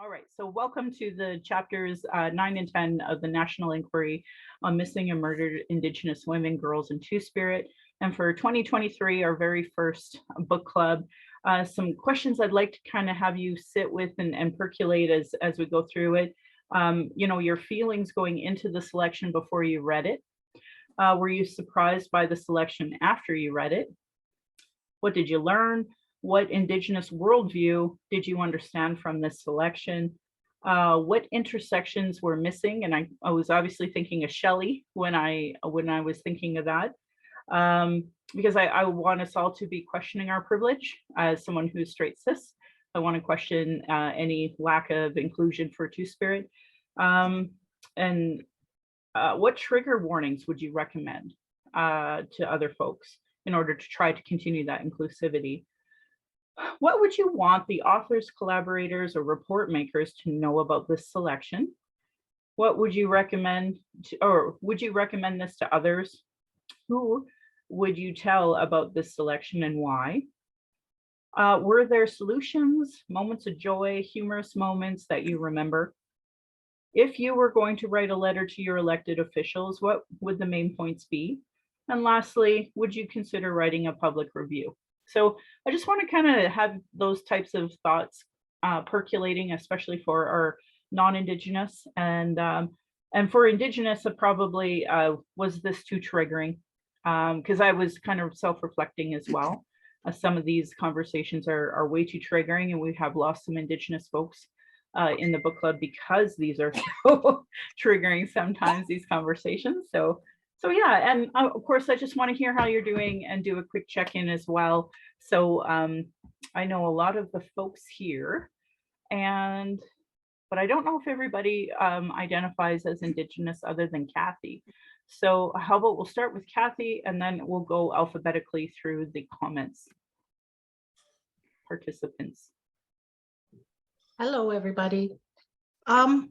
All right, so welcome to the chapters 9 and 10 of the National Inquiry on Missing and Murdered Indigenous Women, Girls, and Two-Spirit. And for 2023, our very first book club, some questions I'd like to kind of have you sit with and percolate as we go through it. Your feelings going into the selection before you read it. Were you surprised by the selection after you read it? What did you learn? What Indigenous worldview did you understand from this selection? What intersections were missing? And I was obviously thinking of Shelley when I was thinking of that, because I want us all to be questioning our privilege as someone who's straight cis. I want to question any lack of inclusion for Two-Spirit. And what trigger warnings would you recommend to other folks in order to try to continue that inclusivity? What would you want the authors, collaborators, or report makers to know about this selection? What would you recommend, or would you recommend this to others? Who would you tell about this selection and why? Were there solutions, moments of joy, humorous moments that you remember? If you were going to write a letter to your elected officials, what would the main points be? And lastly, would you consider writing a public review? So I just want to kind of have those types of thoughts percolating, especially for our non-Indigenous, and for Indigenous, probably was this too triggering? Because I was kind of self-reflecting as well. Some of these conversations are way too triggering, and we have lost some Indigenous folks in the book club because these are so triggering sometimes, these conversations. So yeah, and of course, I just want to hear how you're doing and do a quick check-in as well. So I know a lot of the folks here, but I don't know if everybody identifies as Indigenous other than Kathy. So how about we'll start with Kathy, and then we'll go alphabetically through the comments. Participants. Hello, everybody. I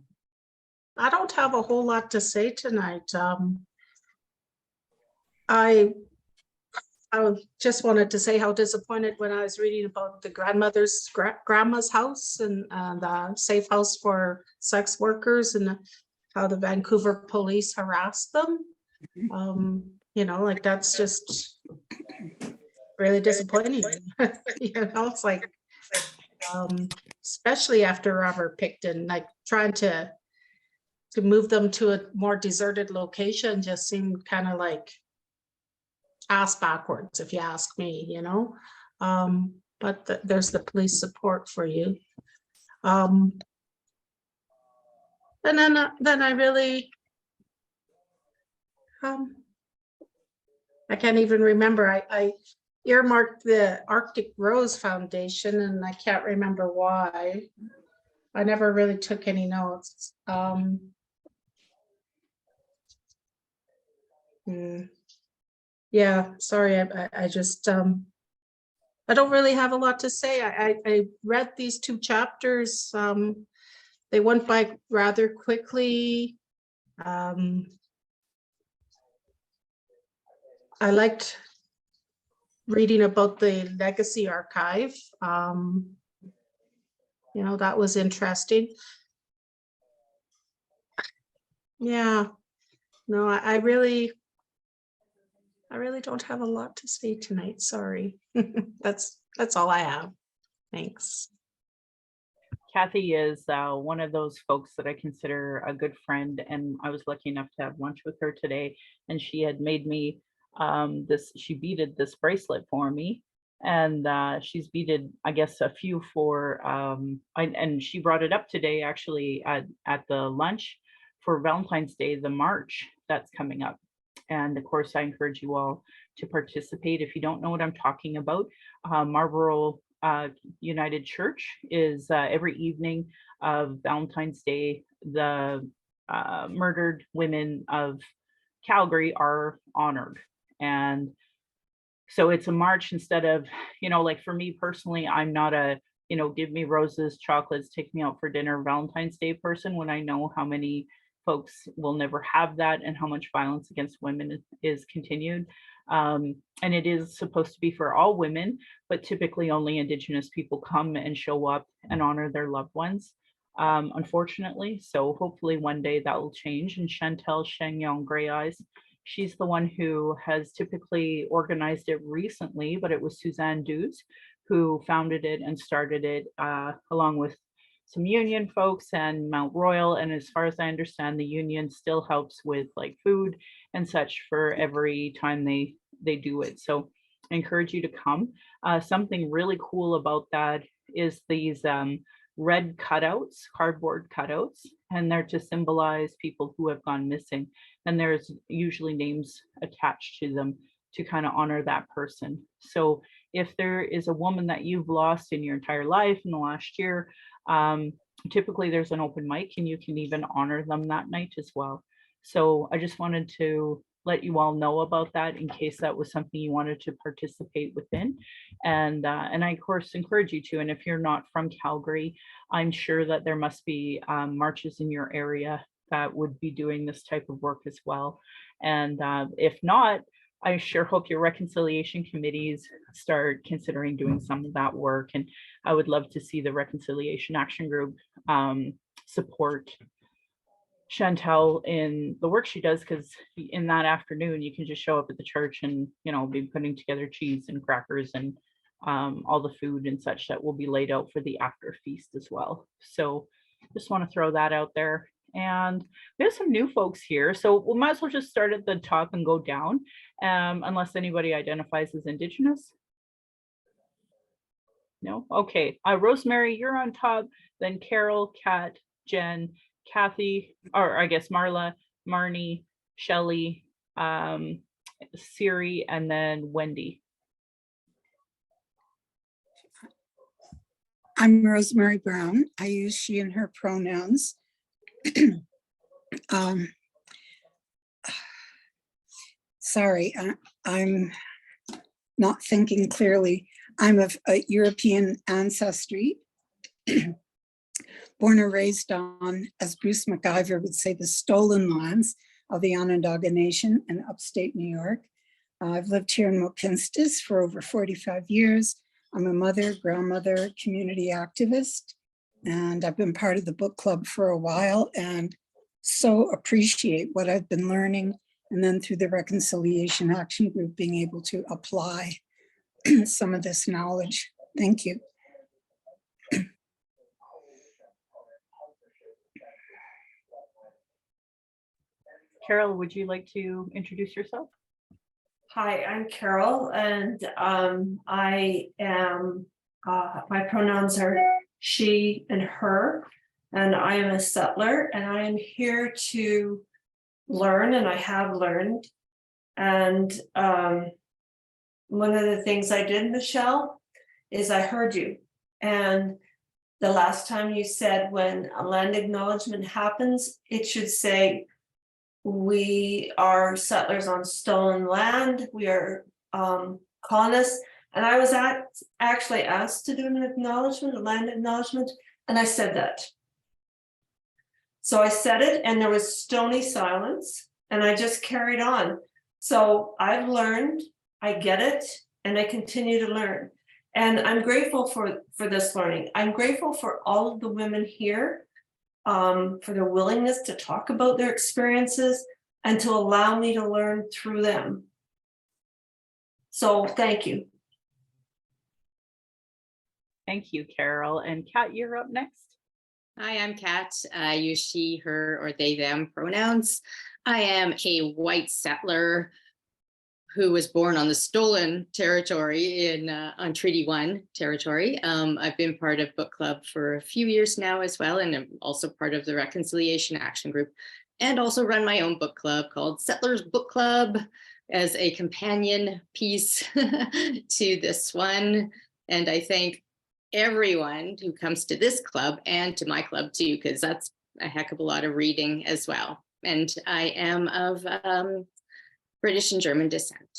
don't have a whole lot to say tonight. I just wanted to say how disappointed when I was reading about the grandma's house and the safe house for sex workers and how the Vancouver police harassed them. Like that's just really disappointing. It's like, especially after Robert Picton, like trying to move them to a more deserted location just seemed kind of like ass backwards, if you ask me, but there's the police support for you. And then I really, I can't even remember. I earmarked the Arctic Rose Foundation, and I can't remember why. I never really took any notes. Yeah, sorry, I just, I don't really have a lot to say. I read these two chapters. They went by rather quickly. I liked reading about the Legacy Archive. That was interesting. Yeah, no, I really don't have a lot to say tonight. Sorry. That's all I have. Thanks. Kathy is one of those folks that I consider a good friend, and I was lucky enough to have lunch with her today, and she had made me she beaded this bracelet for me, and she's beaded, I guess, a few for and she brought it up today actually at the lunch for Valentine's Day, the march that's coming up. And of course, I encourage you all to participate. If you don't know what I'm talking about, Marlborough United Church is every evening of Valentine's Day, the murdered women of Calgary are honored. And so it's a march instead of, like for me personally, I'm not a, give me roses, chocolates, take me out for dinner Valentine's Day person, when I know how many folks will never have that and how much violence against women is continued. And it is supposed to be for all women, but typically only Indigenous people come and show up and honor their loved ones. unfortunately. So hopefully one day that will change. And Chantel Shangyong Grey Eyes, she's the one who has typically organized it recently, but it was Suzanne Dews who founded it and started it, along with some union folks and Mount Royal. And as far as I understand, the union still helps with like food and such for every time they do it. So I encourage you to come. Something really cool about that is these red cutouts, cardboard cutouts, and they're to symbolize people who have gone missing. And there's usually names attached to them to kind of honor that person. So if there is a woman that you've lost in your entire life in the last year, typically there's an open mic and you can even honor them that night as well. So I just wanted to let you all know about that in case that was something you wanted to participate within. And I of course encourage you to. And if you're not from Calgary, I'm sure that there must be marches in your area that would be doing this type of work as well. And if not, I sure hope your reconciliation committees start considering doing some of that work. And I would love to see the Reconciliation Action Group support Chantel in the work she does, because in that afternoon you can just show up at the church and, you know, be putting together cheese and crackers and all the food and such that will be laid out for the after feast as well. So just want to throw that out there. And we have some new folks here, so we might as well just start at the top and go down, unless anybody identifies as Indigenous. No? Okay. Rosemary, you're on top, then Carol, Kat, Jen, Kathy, or I guess Marla, Marnie, Shelley, Siri, and then Wendy. I'm Rosemary Brown. I use she and her pronouns. Sorry, I'm not thinking clearly. I'm of European ancestry, born and raised on, as Bruce McIver would say, the stolen lands of the Onondaga Nation in upstate New York. I've lived here in Mohkinstsis for over 45 years. I'm a mother, grandmother, community activist, and I've been part of the book club for a while and so appreciate what I've been learning, and then through the Reconciliation Action Group being able to apply some of this knowledge. Thank you. Carol, would you like to introduce yourself? Hi, I'm Carol, and I am, my pronouns are she and her, and I am a settler, and I am here to learn, and I have learned. And one of the things I did, Michelle, is I heard you. And the last time you said when a land acknowledgement happens, it should say, we are settlers on stolen land, we are colonists. And I was actually asked to do an acknowledgement, a land acknowledgement, and I said that. So I said it and there was stony silence and I just carried on. So I've learned, I get it, and I continue to learn. And I'm grateful for this learning. I'm grateful for all of the women here, for their willingness to talk about their experiences and to allow me to learn through them. So thank you. Thank you, Carol. And Kat, you're up next. Hi, I'm Kat. I use she, her, or they, them pronouns. I am a white settler who was born on the stolen territory in on Treaty 1 territory. I've been part of book club for a few years now as well, and I'm also part of the Reconciliation Action Group, and also run my own book club called Settlers Book Club as a companion piece to this one. And I thank everyone who comes to this club and to my club too, because that's a heck of a lot of reading as well. And I am of British and German descent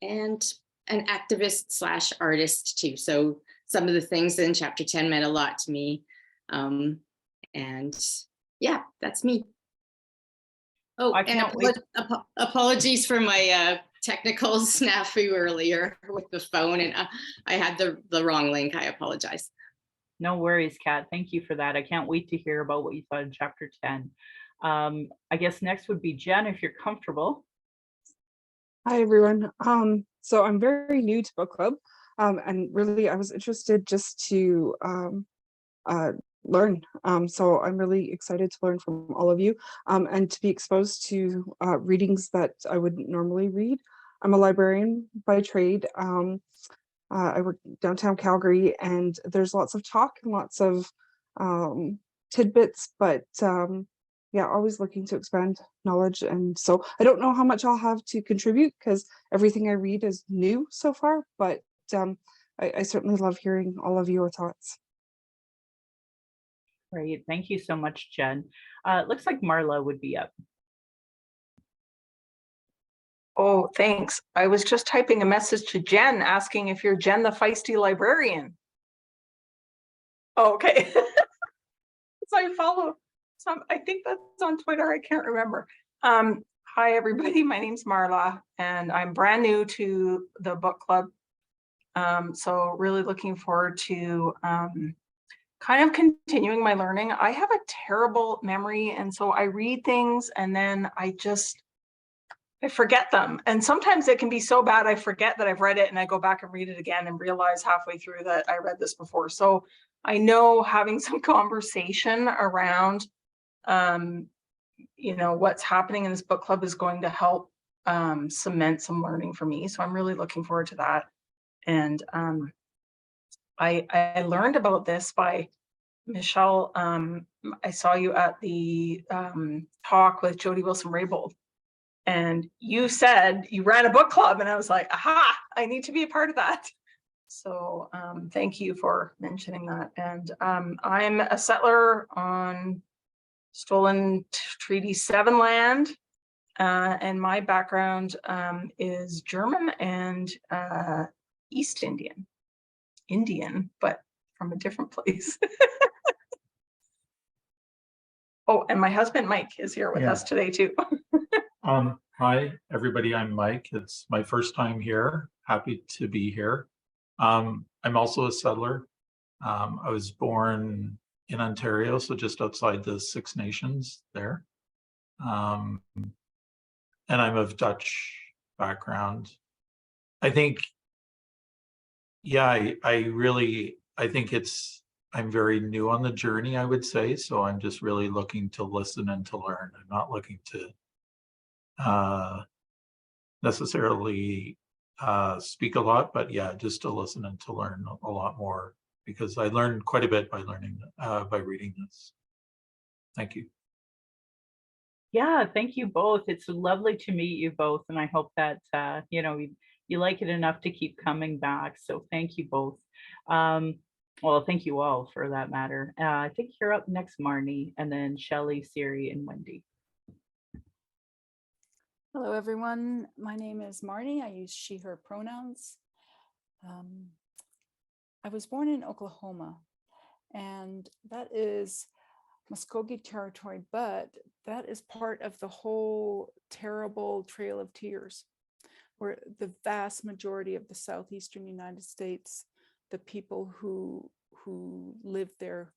and an activist slash artist too. So some of the things in chapter 10 meant a lot to me. And yeah, that's me. Oh, and apologies for my technical snafu earlier with the phone, and I had the wrong link. I apologize. No worries, Kat. Thank you for that. I can't wait to hear about what you thought in chapter 10. I guess next would be Jen, if you're comfortable. Hi, everyone. So I'm very new to book club, and really I was interested just to learn. So I'm really excited to learn from all of you, and to be exposed to readings that I wouldn't normally read. I'm a librarian by trade. I work downtown Calgary, and there's lots of talk and lots of tidbits, but yeah, always looking to expand knowledge. And so I don't know how much I'll have to contribute because everything I read is new so far, but I certainly love hearing all of your thoughts. Great. Thank you so much, Jen. It looks like Marla would be up. Oh, thanks. I was just typing a message to Jen asking if you're Jen the feisty librarian. Oh, okay. So I follow some, I think that's on Twitter. I can't remember. Hi, everybody. My name's Marla, and I'm brand new to the book club. So really looking forward to kind of continuing my learning. I have a terrible memory, and so I read things and then I forget them. And sometimes it can be so bad I forget that I've read it, and I go back and read it again and realize halfway through that I read this before. So I know having some conversation around you know, what's happening in this book club is going to help cement some learning for me. So I'm really looking forward to that. And I learned about this by Michelle. I saw you at the talk with Jody Wilson-Raybould, and you said you ran a book club, and I was like, aha, I need to be a part of that. So thank you for mentioning that. And I'm a settler on stolen Treaty 7 land, and my background is German and East Indian, but from a different place. Oh, and my husband Mike is here with us today too. Hi, everybody. I'm Mike. It's my first time here. Happy to be here. I'm also a settler. I was born in Ontario, so just outside the Six Nations there. And I'm of Dutch background. I think, yeah, I think I'm very new on the journey, I would say. So I'm just really looking to listen and to learn. I'm not looking to necessarily speak a lot, but yeah, just to listen and to learn a lot more, because I learned quite a bit by reading this. Thank you. Yeah, thank you both. It's lovely to meet you both, and I hope that you know, you like it enough to keep coming back. So thank you both. Well, thank you all for that matter. I think you're up next, Marnie, and then Shelley, Siri, and Wendy. Hello, everyone. My name is Marnie. I use she, her pronouns. I was born in Oklahoma, and that is Muskogee territory, but that is part of the whole terrible Trail of Tears, where the vast majority of the southeastern United States, the people who lived there,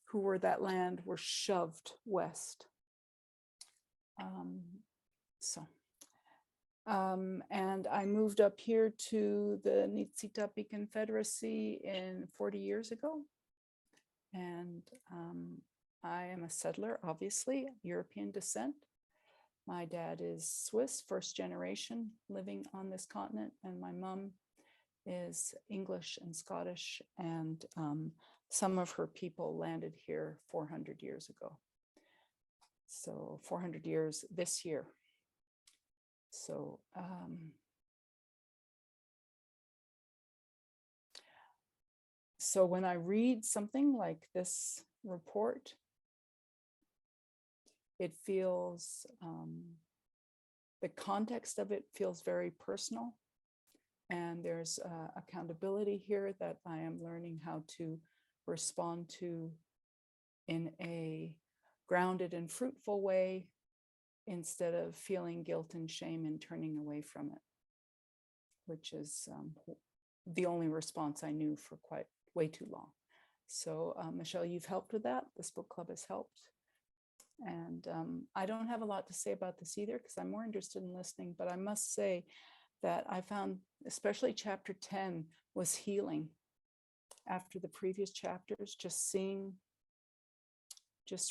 who were that land, were shoved west. And I moved up here to the Niitsitapi Confederacy 40 years ago. And I am a settler, obviously, European descent. My dad is Swiss, first generation living on this continent, and my mom is English and Scottish, and some of her people landed here 400 years ago. So 400 years this year. So so when I read something like this report, it feels, the context of it feels very personal. And there's accountability here that I am learning how to respond to in a grounded and fruitful way, instead of feeling guilt and shame and turning away from it, which is the only response I knew for way too long. So Michelle, you've helped with that. This book club has helped. And I don't have a lot to say about this either because I'm more interested in listening, but I must say that I found especially chapter 10 was healing. After the previous chapters, just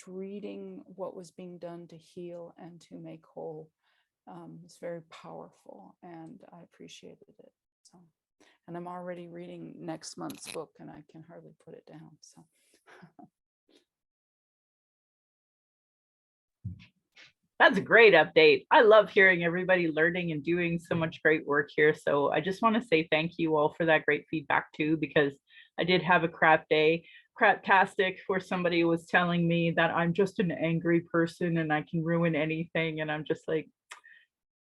reading what was being done to heal and to make whole was very powerful, and I appreciated it. So, and I'm already reading next month's book and I can hardly put it down. So That's a great update. I love hearing everybody learning and doing so much great work here. So I just want to say thank you all for that great feedback too, because I did have a crap day, craptastic, where somebody was telling me that I'm just an angry person and I can ruin anything. And I'm just like,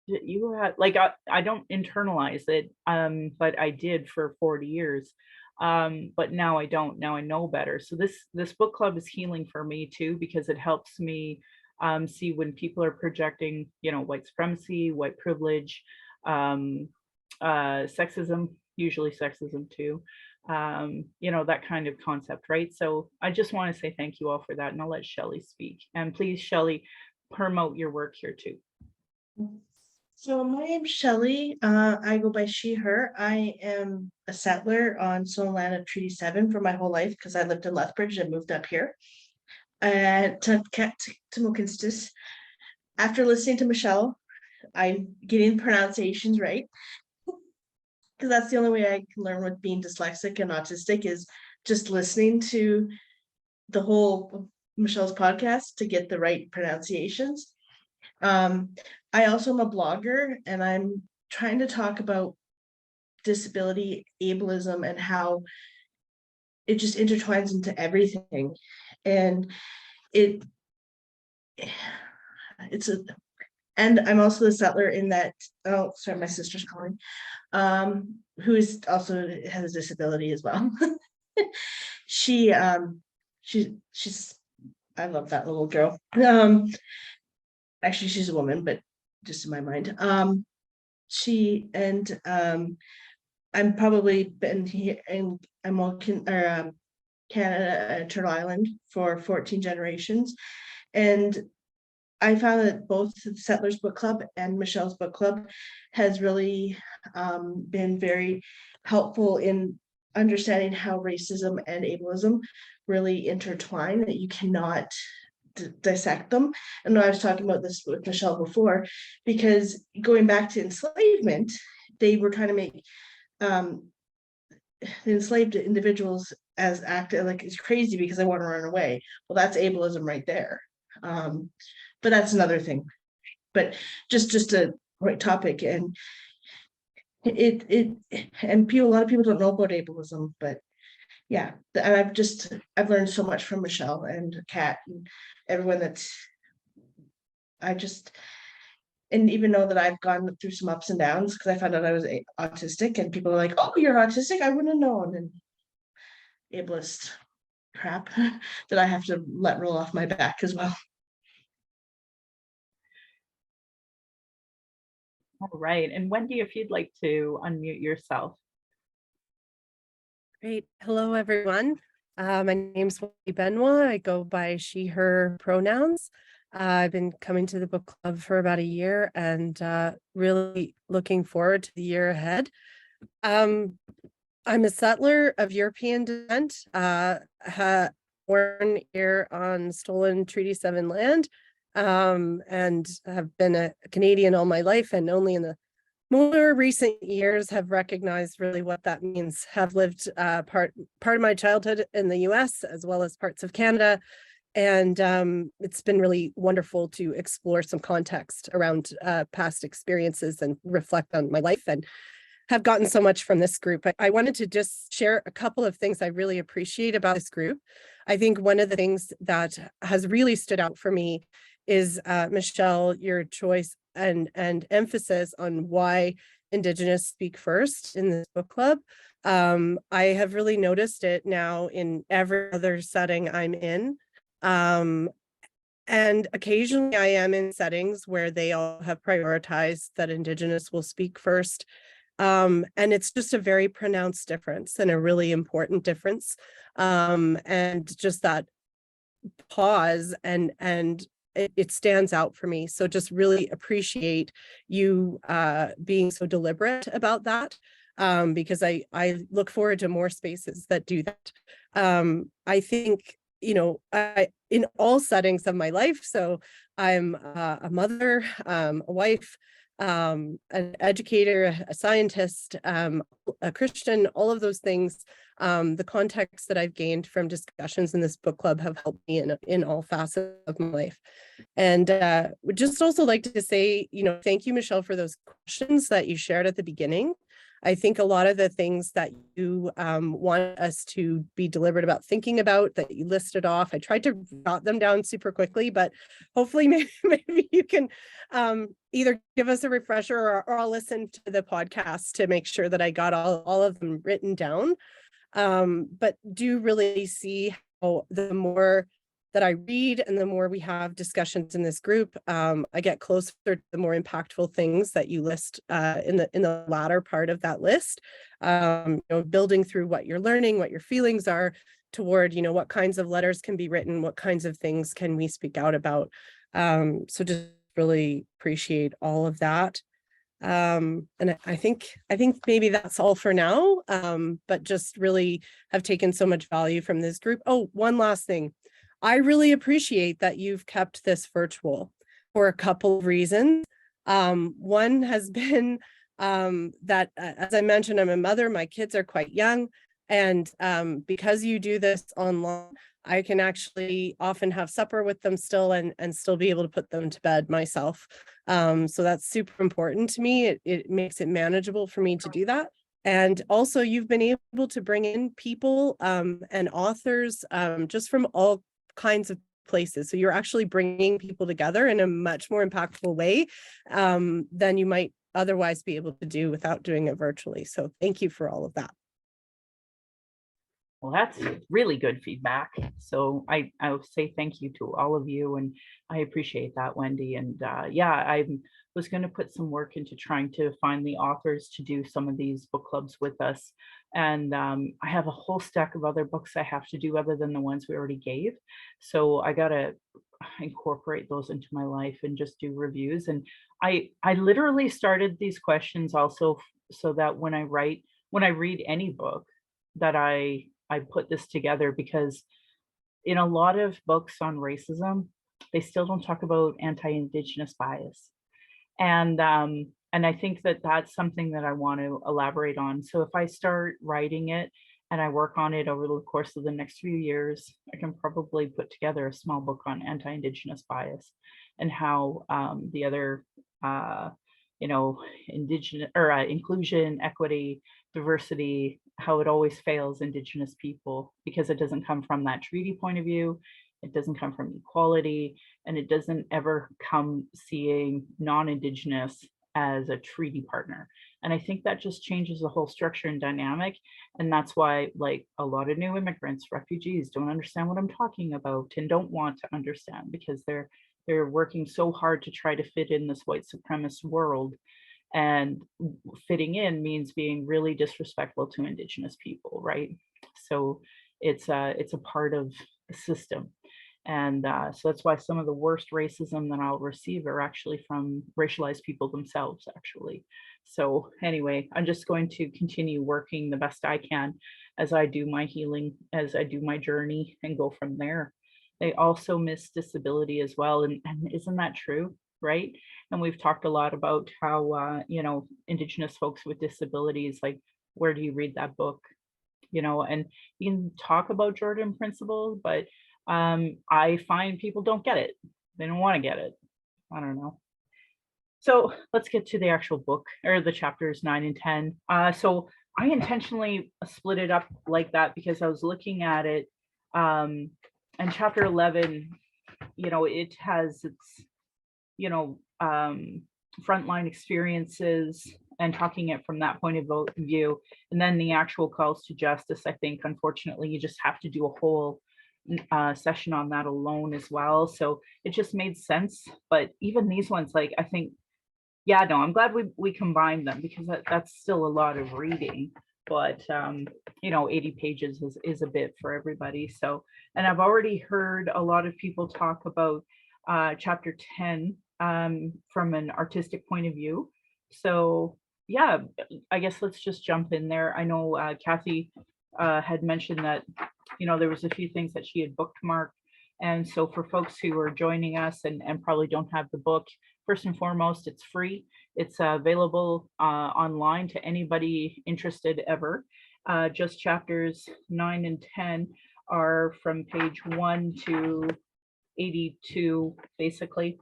you had like, I don't internalize it, but I did for 40 years. But now I don't. Now I know better. So this book club is healing for me too, because it helps me see when people are projecting, white supremacy, white privilege, sexism, usually sexism too, that kind of concept, right? So I just want to say thank you all for that, and I'll let Shelley speak. And please, Shelley, promote your work here too. So my name's Shelley. I go by she, her. I am a settler on stolen land of Treaty 7 for my whole life because I lived in Lethbridge and moved up here. To Mohkinstsis. After listening to Michelle, I'm getting pronunciations right. Because that's the only way I can learn with being dyslexic and autistic is just listening to the whole Michelle's podcast to get the right pronunciations. I also am a blogger, and I'm trying to talk about disability, ableism, and how it just intertwines into everything. And and I'm also the settler in that, oh, sorry, my sister's calling, who is also has a disability as well. she's I love that little girl. Actually, she's a woman, but just in my mind. I'm probably been here in Canada, Turtle Island for 14 generations. And I found that both the Settlers Book Club and Michelle's Book Club has really been very helpful in understanding how racism and ableism really intertwine, that you cannot dissect them. And I was talking about this with Michelle before, because going back to enslavement, they were trying to make the enslaved individuals as active, like it's crazy because they want to run away. Well, that's ableism right there. But that's another thing. But just a great topic, and a lot of people don't know about ableism, but yeah, and I've learned so much from Michelle and Kat and everyone and even though that I've gone through some ups and downs because I found out I was autistic, and people are like, oh, you're autistic? I wouldn't have known. And ableist crap that I have to let roll off my back as well. All right. And Wendy, if you'd like to unmute yourself. Great. Hello, everyone. My name's Wendy Benoit. I go by she, her pronouns. I've been coming to the book club for about a year and really looking forward to the year ahead. I'm a settler of European descent, born here on stolen Treaty 7 land, and have been a Canadian all my life, and only in the more recent years have recognized really what that means. Have lived part of my childhood in the US as well as parts of Canada. And it's been really wonderful to explore some context around past experiences and reflect on my life, and have gotten so much from this group. I wanted to just share a couple of things I really appreciate about this group. I think one of the things that has really stood out for me is, Michelle, your choice and emphasis on why Indigenous speak first in this book club. I have really noticed it now in every other setting I'm in. And occasionally I am in settings where they all have prioritized that Indigenous will speak first. And it's just a very pronounced difference and a really important difference. And just that pause and it stands out for me. So just really appreciate you being so deliberate about that, because I look forward to more spaces that do that. I think, you know, in all settings of my life, so I'm a mother, a wife, an educator, a scientist, a Christian, all of those things. The context that I've gained from discussions in this book club have helped me in all facets of my life. And would just also like to say, you know, thank you, Michelle, for those questions that you shared at the beginning. I think a lot of the things that you want us to be deliberate about thinking about that you listed off, I tried to jot them down super quickly, but hopefully maybe you can either give us a refresher or I'll listen to the podcast to make sure that I got all of them written down. But do really see how the more that I read and the more we have discussions in this group, I get closer to the more impactful things that you list in the latter part of that list. You know, building through what you're learning, what your feelings are toward, you know, what kinds of letters can be written, what kinds of things can we speak out about. So just really appreciate all of that. And I think maybe that's all for now, but just really have taken so much value from this group. Oh, one last thing. I really appreciate that you've kept this virtual for a couple of reasons. One has been that, as I mentioned, I'm a mother, my kids are quite young, and because you do this online, I can actually often have supper with them still and still be able to put them to bed myself. So that's super important to me. It makes it manageable for me to do that. And also you've been able to bring in people and authors just from all kinds of places. So you're actually bringing people together in a much more impactful way than you might otherwise be able to do without doing it virtually. So thank you for all of that. Well, that's really good feedback. So I'll say thank you to all of you, and I appreciate that, Wendy. And yeah, I was going to put some work into trying to find the authors to do some of these book clubs with us. And I have a whole stack of other books I have to do other than the ones we already gave. So I got to incorporate those into my life and just do reviews. And I literally started these questions also so that when I read any book, that I put this together, because in a lot of books on racism, they still don't talk about anti-Indigenous bias. And I think that that's something that I want to elaborate on. So if I start writing it and I work on it over the course of the next few years, I can probably put together a small book on anti-Indigenous bias and how the other, you know, Indigenous or inclusion, equity, diversity, how it always fails Indigenous people because it doesn't come from that treaty point of view. It doesn't come from equality, and it doesn't ever come seeing non-Indigenous as a treaty partner. And I think that just changes the whole structure and dynamic. And that's why, like, a lot of new immigrants, refugees don't understand what I'm talking about and don't want to understand because they're working so hard to try to fit in this white supremacist world. And fitting in means being really disrespectful to Indigenous people, right? So it's a part of the system. And so that's why some of the worst racism that I'll receive are actually from racialized people themselves, actually. So anyway, I'm just going to continue working the best I can as I do my healing, as I do my journey, and go from there. They also miss disability as well. And isn't that true? Right? And we've talked a lot about how, you know, Indigenous folks with disabilities, like, where do you read that book? You know, and you can talk about Jordan principles, but I find people don't get it. They don't want to get it. I don't know. So let's get to the actual book, or the chapters 9 and 10. So I intentionally split it up like that because I was looking at it, and chapter 11, you know, it has its, you know, frontline experiences and talking it from that point of view. And then the actual calls to justice, I think, unfortunately, you just have to do a whole session on that alone as well. So it just made sense. But even these ones, like, I think yeah, no, I'm glad we combined them because that's still a lot of reading. But 80 pages is a bit for everybody. So, and I've already heard a lot of people talk about chapter 10 from an artistic point of view. So yeah, I guess let's just jump in there. I know Kathy had mentioned that there was a few things that she had bookmarked. And so for folks who are joining us and probably don't have the book, first and foremost, it's free. It's available online to anybody interested ever. Just chapters 9 and 10 are from page 1 to 82, basically.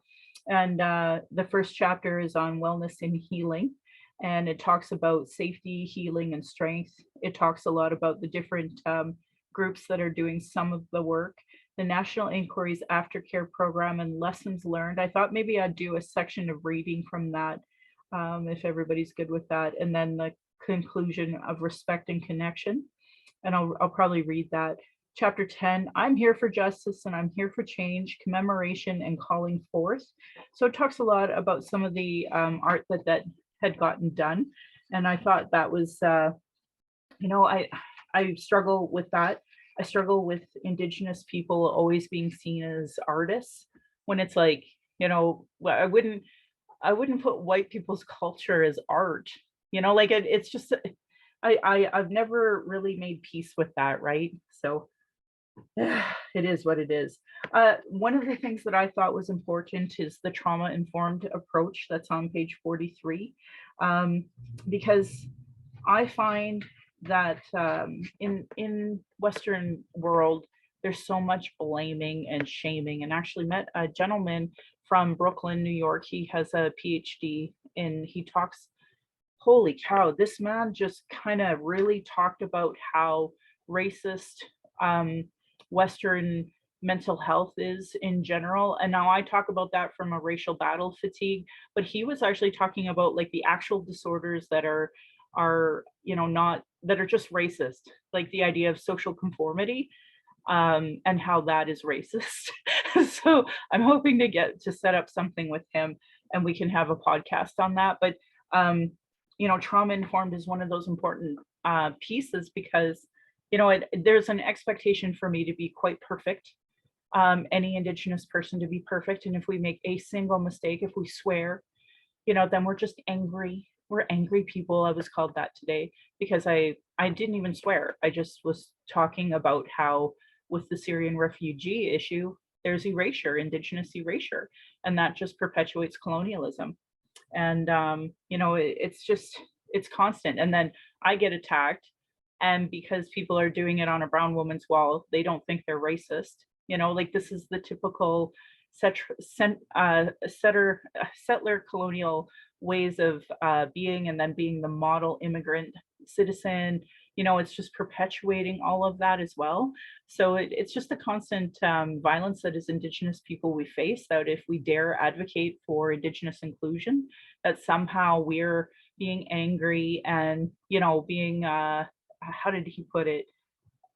And the first chapter is on wellness and healing. And it talks about safety, healing, and strength. It talks a lot about the different groups that are doing some of the work. The National Inquiry's Aftercare Program and Lessons Learned. I thought maybe I'd do a section of reading from that, if everybody's good with that. And then the conclusion of Respect and Connection. And I'll probably read that. Chapter 10, I'm here for justice and I'm here for change, commemoration and calling forth. So it talks a lot about some of the art that had gotten done. And I thought that was, I struggle with that. I struggle with Indigenous people always being seen as artists when it's like, I wouldn't put white people's culture as art, like it's just, I've never really made peace with that, right? So it is what it is. One of the things that I thought was important is the trauma-informed approach that's on page 43, because I find that in Western world, there's so much blaming and shaming, and actually met a gentleman from Brooklyn, New York. He has a PhD and he talks, holy cow, this man just kind of really talked about how racist Western mental health is in general. And now I talk about that from a racial battle fatigue, but he was actually talking about like the actual disorders that are not, that are just racist, like the idea of social conformity, and how that is racist. So I'm hoping to set up something with him and we can have a podcast on that. But trauma informed is one of those important pieces because there's an expectation for me to be quite perfect, any Indigenous person to be perfect. And if we make a single mistake, if we swear, then we're just angry. We're angry people. I was called that today because I didn't even swear. I just was talking about how with the Syrian refugee issue, there's erasure, Indigenous erasure, and that just perpetuates colonialism. And, it's constant. And then I get attacked. And because people are doing it on a brown woman's wall, they don't think they're racist. Like this is the typical settler colonial ways of being, and then being the model immigrant citizen. It's just perpetuating all of that as well. So it's just the constant violence that as Indigenous people we face, that if we dare advocate for Indigenous inclusion, that somehow we're being angry and, being, how did he put it?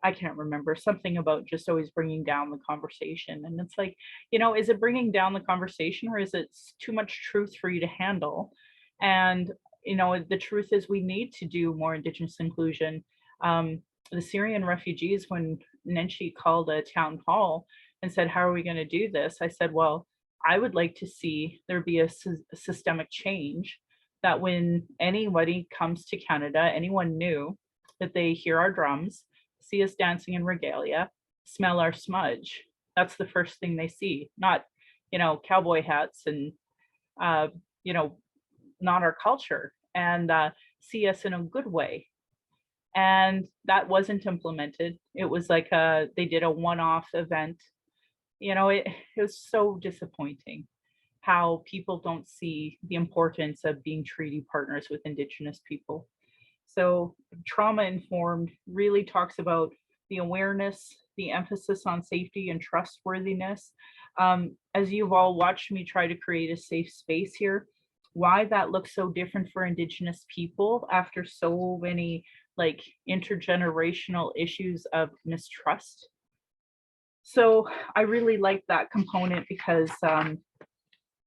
I can't remember, something about just always bringing down the conversation. And it's like, is it bringing down the conversation or is it too much truth for you to handle? And, the truth is we need to do more Indigenous inclusion. The Syrian refugees, when Nenshi called a town hall and said, how are we going to do this? I said, well, I would like to see there be a systemic change, that when anybody comes to Canada, anyone new, that they hear our drums, see us dancing in regalia, smell our smudge. That's the first thing they see, not, cowboy hats and, not our culture, and see us in a good way. And that wasn't implemented. It was like they did a one-off event. It was so disappointing how people don't see the importance of being treaty partners with Indigenous people. So trauma informed really talks about the awareness, the emphasis on safety and trustworthiness. As you've all watched me try to create a safe space here, why that looks so different for Indigenous people after so many like intergenerational issues of mistrust. So I really like that component because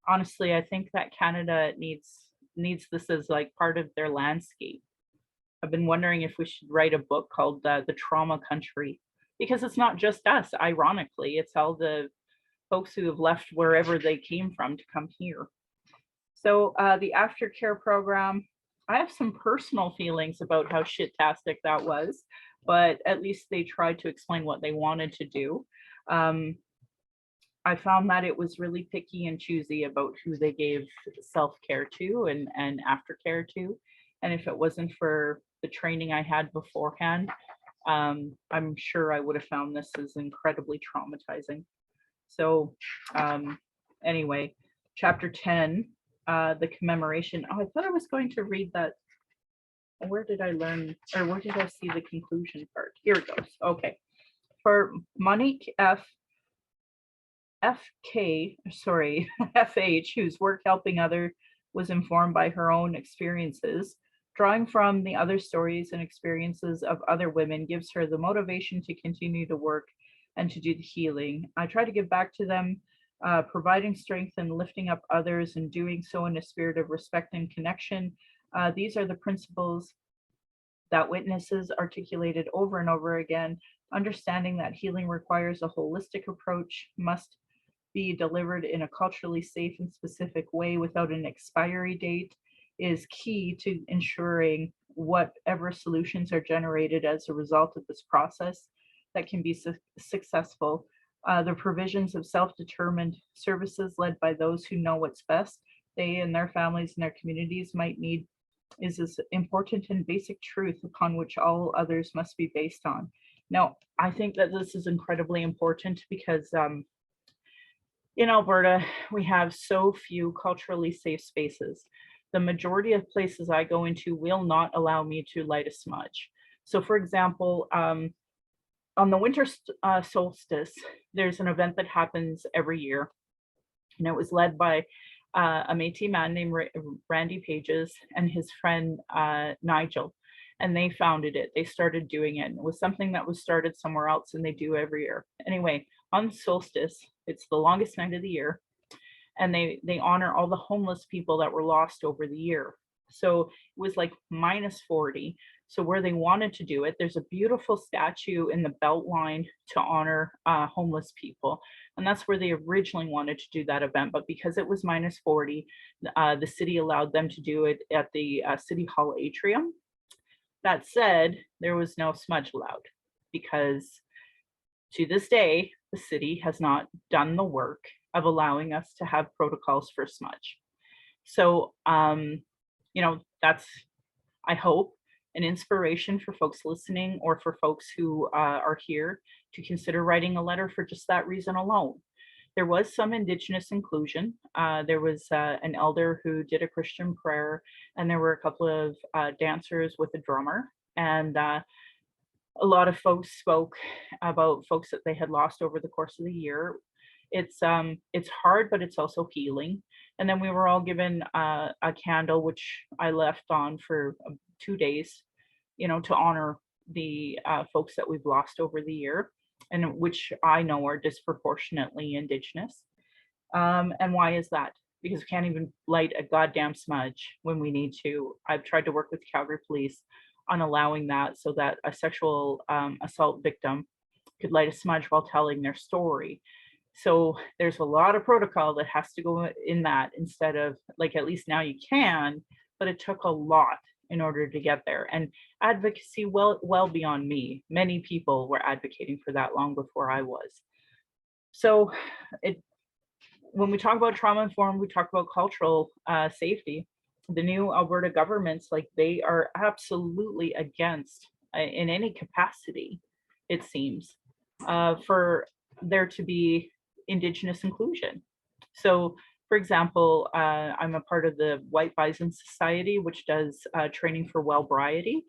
honestly, I think that Canada needs needs this as like part of their landscape. I've been wondering if we should write a book called The Trauma Country, because it's not just us, ironically, it's all the folks who have left wherever they came from to come here. So the aftercare program, I have some personal feelings about how shit-tastic that was, but at least they tried to explain what they wanted to do. I found that it was really picky and choosy about who they gave self-care to and aftercare to. And if it wasn't for the training I had beforehand, I'm sure I would have found this as incredibly traumatizing. So anyway, chapter 10, the commemoration. Oh, I thought I was going to read that. Where did I learn, or where did I see the conclusion part? Here it goes. Okay. For Monique FH, whose work helping others was informed by her own experiences, drawing from the other stories and experiences of other women gives her the motivation to continue to work and to do the healing. I try to give back to them, providing strength and lifting up others, and doing so in a spirit of respect and connection. These are the principles that witnesses articulated over and over again. Understanding that healing requires a holistic approach, must be delivered in a culturally safe and specific way without an expiry date, is key to ensuring whatever solutions are generated as a result of this process that can be successful. The provisions of self-determined services led by those who know what's best they and their families and their communities might need is this important and basic truth upon which all others must be based on. Now, I think that this is incredibly important because in Alberta, we have so few culturally safe spaces. The majority of places I go into will not allow me to light a smudge. So for example, on the winter solstice, there's an event that happens every year, and it was led by a Métis man named Randy Pages and his friend Nigel, and they founded it. They started doing it. It was something that was started somewhere else, and they do every year. Anyway, on solstice, it's the longest night of the year, and they honor all the homeless people that were lost over the year. So it was like -40. So where they wanted to do it, there's a beautiful statue in the Beltline to honor homeless people. And that's where they originally wanted to do that event. But because it was -40, the city allowed them to do it at the City Hall atrium. That said, there was no smudge allowed because to this day, the city has not done the work of allowing us to have protocols for smudge. So, you know, that's, I hope, an inspiration for folks listening or for folks who are here to consider writing a letter for just that reason alone. There was some Indigenous inclusion. There was an elder who did a Christian prayer, and there were a couple of dancers with a drummer. And a lot of folks spoke about folks that they had lost over the course of the year. It's hard, but it's also healing. And then we were all given a candle, which I left on for 2 days, you know, to honor the folks that we've lost over the year, and which I know are disproportionately Indigenous. And why is that? Because we can't even light a goddamn smudge when we need to. I've tried to work with Calgary Police on allowing that so that a sexual assault victim could light a smudge while telling their story. So there's a lot of protocol that has to go in that instead of, like, at least now you can, but it took a lot in order to get there. And advocacy well beyond me. Many people were advocating for that long before I was. So when we talk about trauma informed, we talk about cultural safety. The new Alberta governments, like, they are absolutely against, in any capacity, it seems, for there to be Indigenous inclusion. So, for example, I'm a part of the White Bison Society, which does training for Wellbriety.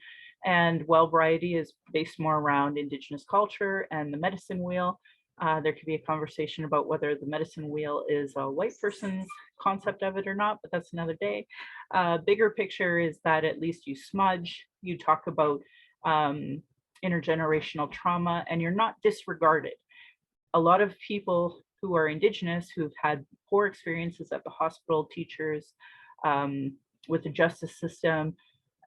And Wellbriety is based more around Indigenous culture and the medicine wheel. There could be a conversation about whether the medicine wheel is a white person's concept of it or not, but that's another day. Bigger picture is that at least you smudge, you talk about intergenerational trauma, and you're not disregarded. A lot of people who are Indigenous, who've had poor experiences at the hospital, teachers, with the justice system,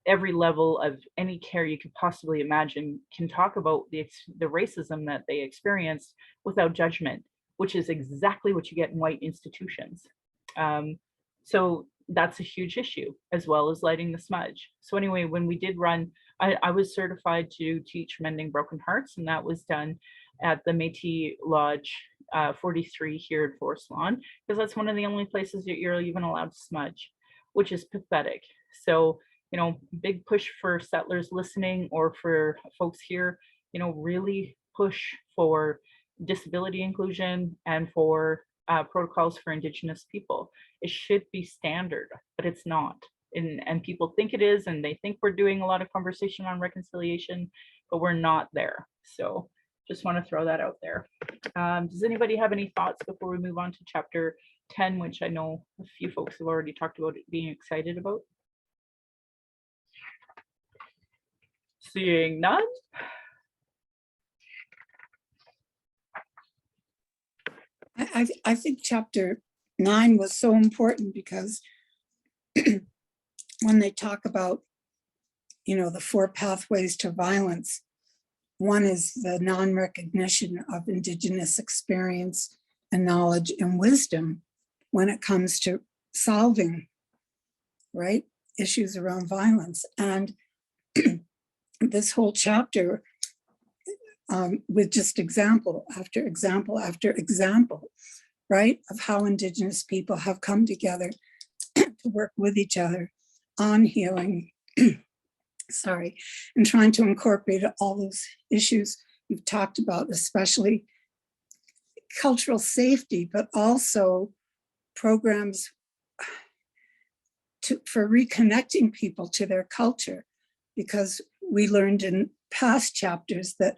every level of any care you could possibly imagine, can talk about the racism that they experienced without judgment, which is exactly what you get in white institutions. So that's a huge issue, as well as lighting the smudge. So anyway, when we did run, I was certified to teach Mending Broken Hearts, and that was done at the Métis Lodge 43 here in Forest Lawn, because that's one of the only places that you're even allowed to smudge, which is pathetic. So, you know, big push for settlers listening, or for folks here, you know, really push for disability inclusion and for protocols for Indigenous people. It should be standard, but it's not. And people think it is, and they think we're doing a lot of conversation on reconciliation, but we're not there. So just want to throw that out there. Does anybody have any thoughts before we move on to chapter 10, which I know a few folks have already talked about being excited about? Seeing none. I think chapter 9 was so important because when they talk about, you know, the 4 pathways to violence, one is the non-recognition of Indigenous experience and knowledge and wisdom when it comes to solving, right, issues around violence. And this whole chapter, with just example after example after example, right, of how Indigenous people have come together to work with each other on healing, sorry, and trying to incorporate all those issues you've talked about, especially cultural safety, but also programs for reconnecting people to their culture, because we learned in past chapters that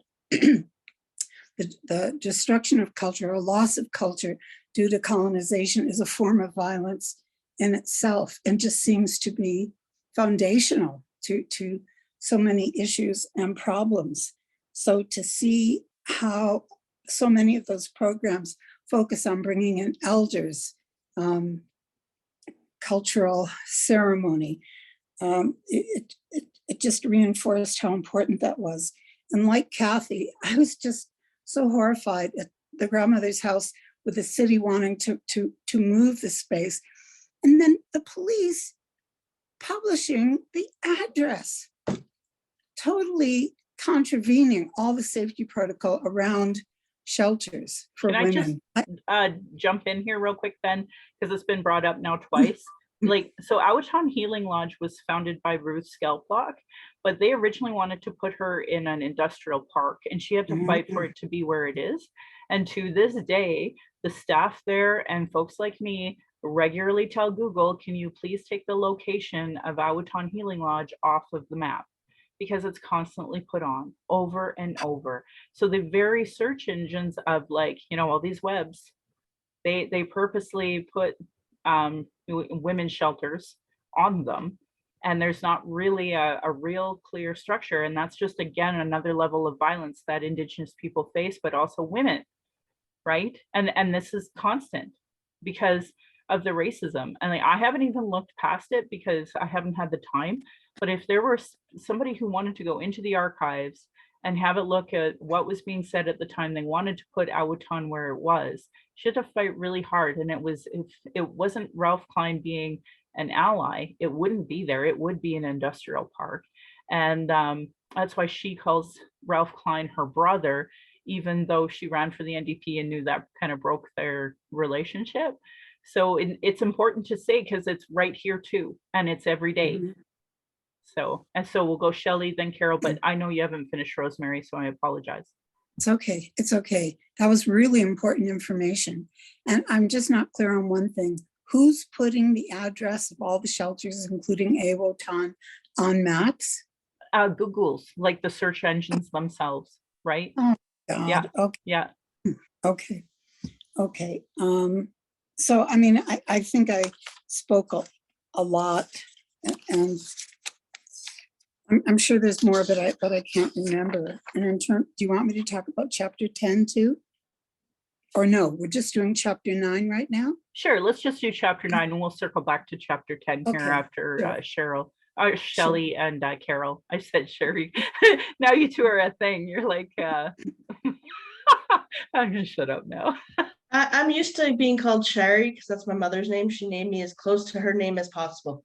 the destruction of culture or loss of culture due to colonization is a form of violence in itself, and just seems to be foundational to so many issues and problems. So to see how so many of those programs focus on bringing in elders, cultural ceremony, it just reinforced how important that was. And like Kathy, I was just so horrified at the grandmother's house with the city wanting to move the space. And then the police publishing the address, totally contravening all the safety protocol around shelters for Can women. I just jump in here real quick then, because it's been brought up now twice. Like, so Awatan Healing Lodge was founded by Ruth Skelplock, but they originally wanted to put her in an industrial park, and she had to fight for it to be where it is. And to this day, the staff there and folks like me regularly tell Google, can you please take the location of Awatan Healing Lodge off of the map? Because it's constantly put on over and over. So the very search engines of, like, you know, all these webs, they purposely put women's shelters on them, and there's not really a real clear structure. And that's just, again, another level of violence that Indigenous people face, but also women, right? And this is constant because of the racism. And like, I haven't even looked past it because I haven't had the time. But if there were somebody who wanted to go into the archives and have a look at what was being said at the time they wanted to put Awatan where it was, she had to fight really hard. And it was, if it wasn't Ralph Klein being an ally, it wouldn't be there. It would be an industrial park. And that's why she calls Ralph Klein her brother, even though she ran for the NDP and knew that kind of broke their relationship. So it's important to say, because it's right here too, and it's every day. So, and so we'll go Shelley, then Carol, but I know you haven't finished, Rosemary, so I apologize. It's okay. It's okay. That was really important information. And I'm just not clear on one thing. Who's putting the address of all the shelters, including Awatan, on maps? Google's, like the search engines themselves, right? Oh, God. Yeah. Okay. Yeah. Okay. Okay. So, I mean, I think I spoke a lot, and I'm sure there's more, but I can't remember. And in turn, do you want me to talk about chapter 10 too? Or no, we're just doing chapter 9 right now? Sure, let's just do chapter 9 and we'll circle back to chapter 10 here Okay, after sure. Shelley and Carol. I said Sherry. Now you two are a thing. You're like, I'm gonna shut up now. I'm used to being called Sherry because that's my mother's name. She named me as close to her name as possible.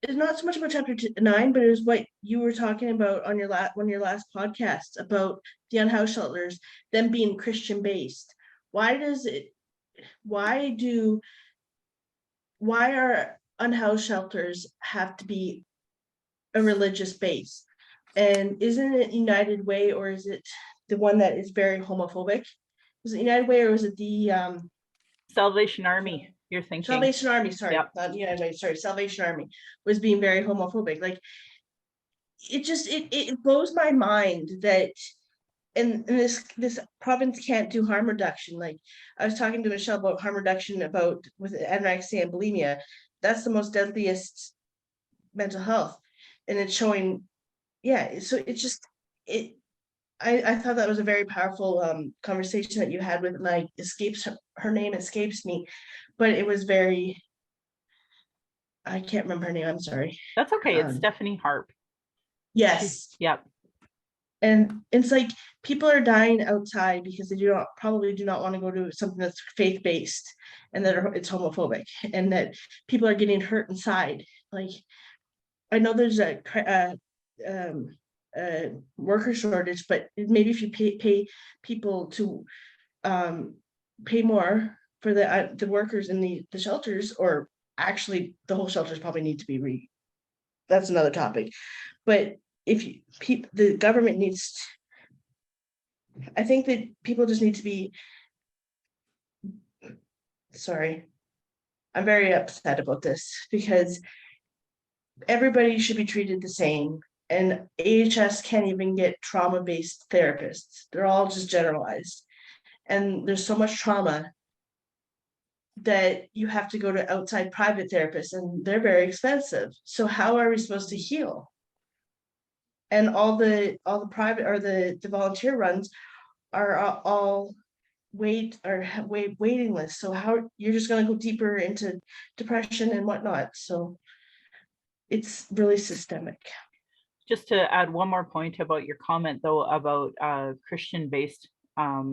It's not so much about chapter 9, but it was what you were talking about on your last podcast about the unhoused shelters, them being Christian based. Why are unhoused shelters have to be a religious base? And isn't it United Way, or is it the one that is very homophobic? Is it United Way, or is it the Salvation Army, you're thinking. Salvation Army, sorry, Yep. not United Way, sorry, Salvation Army was being very homophobic. Like, it blows my mind that and this province can't do harm reduction. Like, I was talking to Michelle about harm reduction with anorexia and bulimia. That's the most deadliest mental health, and it's showing. Yeah, so it's just I thought that was a very powerful conversation that you had with, like, her name escapes me, but it was very, I can't remember her name, I'm sorry. That's okay. It's Stephanie Harp. Yes. Yep. And it's like people are dying outside because they probably do not want to go to something that's faith-based and that it's homophobic, and that people are getting hurt inside. Like, I know there's a worker shortage, but maybe if you pay people to pay more for the workers in the shelters, or actually the whole shelters probably need to be that's another topic. But if the government needs I think that people just need to be, sorry, I'm very upset about this because everybody should be treated the same. And AHS can't even get trauma-based therapists. They're all just generalized. And there's so much trauma that you have to go to outside private therapists, and they're very expensive. So how are we supposed to heal? And all the private or the volunteer runs are all waiting lists. So how you're just going to go deeper into depression and whatnot. So it's really systemic. Just to add one more point about your comment, though, about Christian-based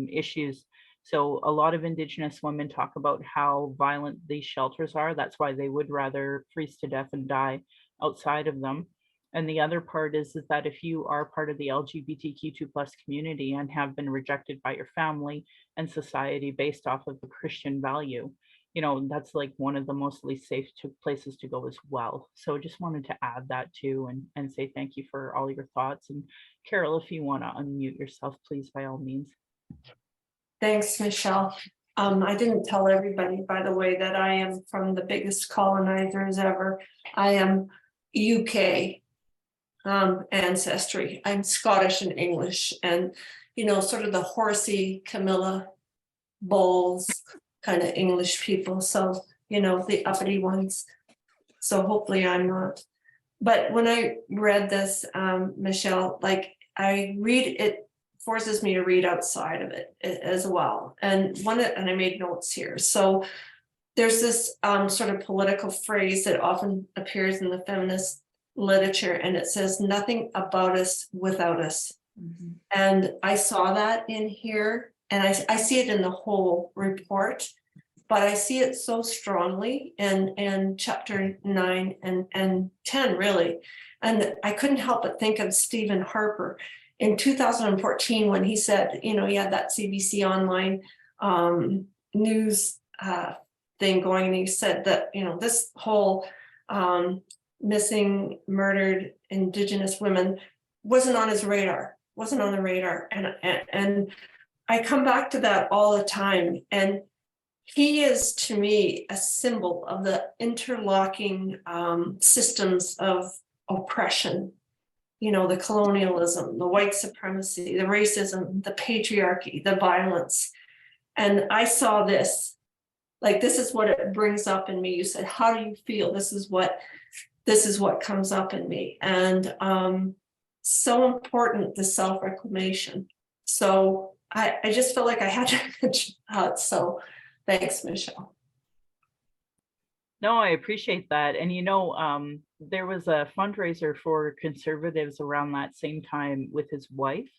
issues. So a lot of Indigenous women talk about how violent these shelters are. That's why they would rather freeze to death and die outside of them. And the other part is that if you are part of the LGBTQ2+ community and have been rejected by your family and society based off of the Christian value, you know, that's like one of the mostly safe places to go as well. So just wanted to add that too, and say thank you for all your thoughts. And Carol, if you want to unmute yourself, please, by all means. Thanks, Michelle. I didn't tell everybody, by the way, that I am from the biggest colonizers ever. I am UK ancestry. I'm Scottish and English, and you know, sort of the horsey Camilla Bowles kind of English people. So, you know, the uppity ones. So hopefully I'm not. But when I read this, Michelle, like I read it, forces me to read outside of it as well. And I made notes here. So there's this sort of political phrase that often appears in the feminist literature, and it says nothing about us without us. Mm-hmm. And I saw that in here, and I see it in the whole report, but I see it so strongly in chapter 9 and 10, really. And I couldn't help but think of Stephen Harper in 2014 when he said, you know, he had that CBC online news thing going, and he said that, you know, this whole missing murdered Indigenous women wasn't on his radar, wasn't on the radar. And I come back to that all the time. And he is, to me, a symbol of the interlocking systems of oppression, you know, the colonialism, the white supremacy, the racism, the patriarchy, the violence. And I saw this, like, this is what it brings up in me. You said, how do you feel? This is what comes up in me. And so important, the self-reclamation. So I just felt like I had to mention that. So thanks, Michelle. No, I appreciate that. And there was a fundraiser for conservatives around that same time with his wife.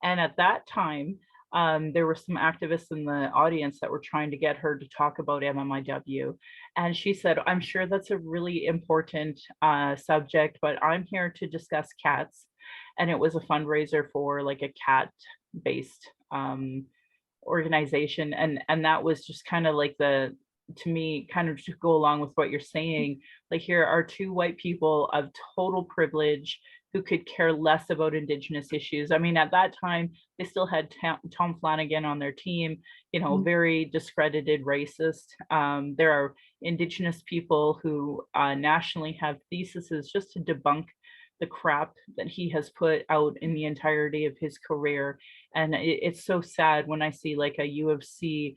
And at that time, there were some activists in the audience that were trying to get her to talk about MMIW. And she said, I'm sure that's a really important subject, but I'm here to discuss cats. And it was a fundraiser for like a cat-based organization. And that was just kind of like to me, kind of to go along with what you're saying, like here are two white people of total privilege who could care less about Indigenous issues. I mean, at that time, they still had Tom Flanagan on their team, very discredited racist. There are Indigenous people who nationally have theses just to debunk the crap that he has put out in the entirety of his career. And it's so sad when I see like a U of C,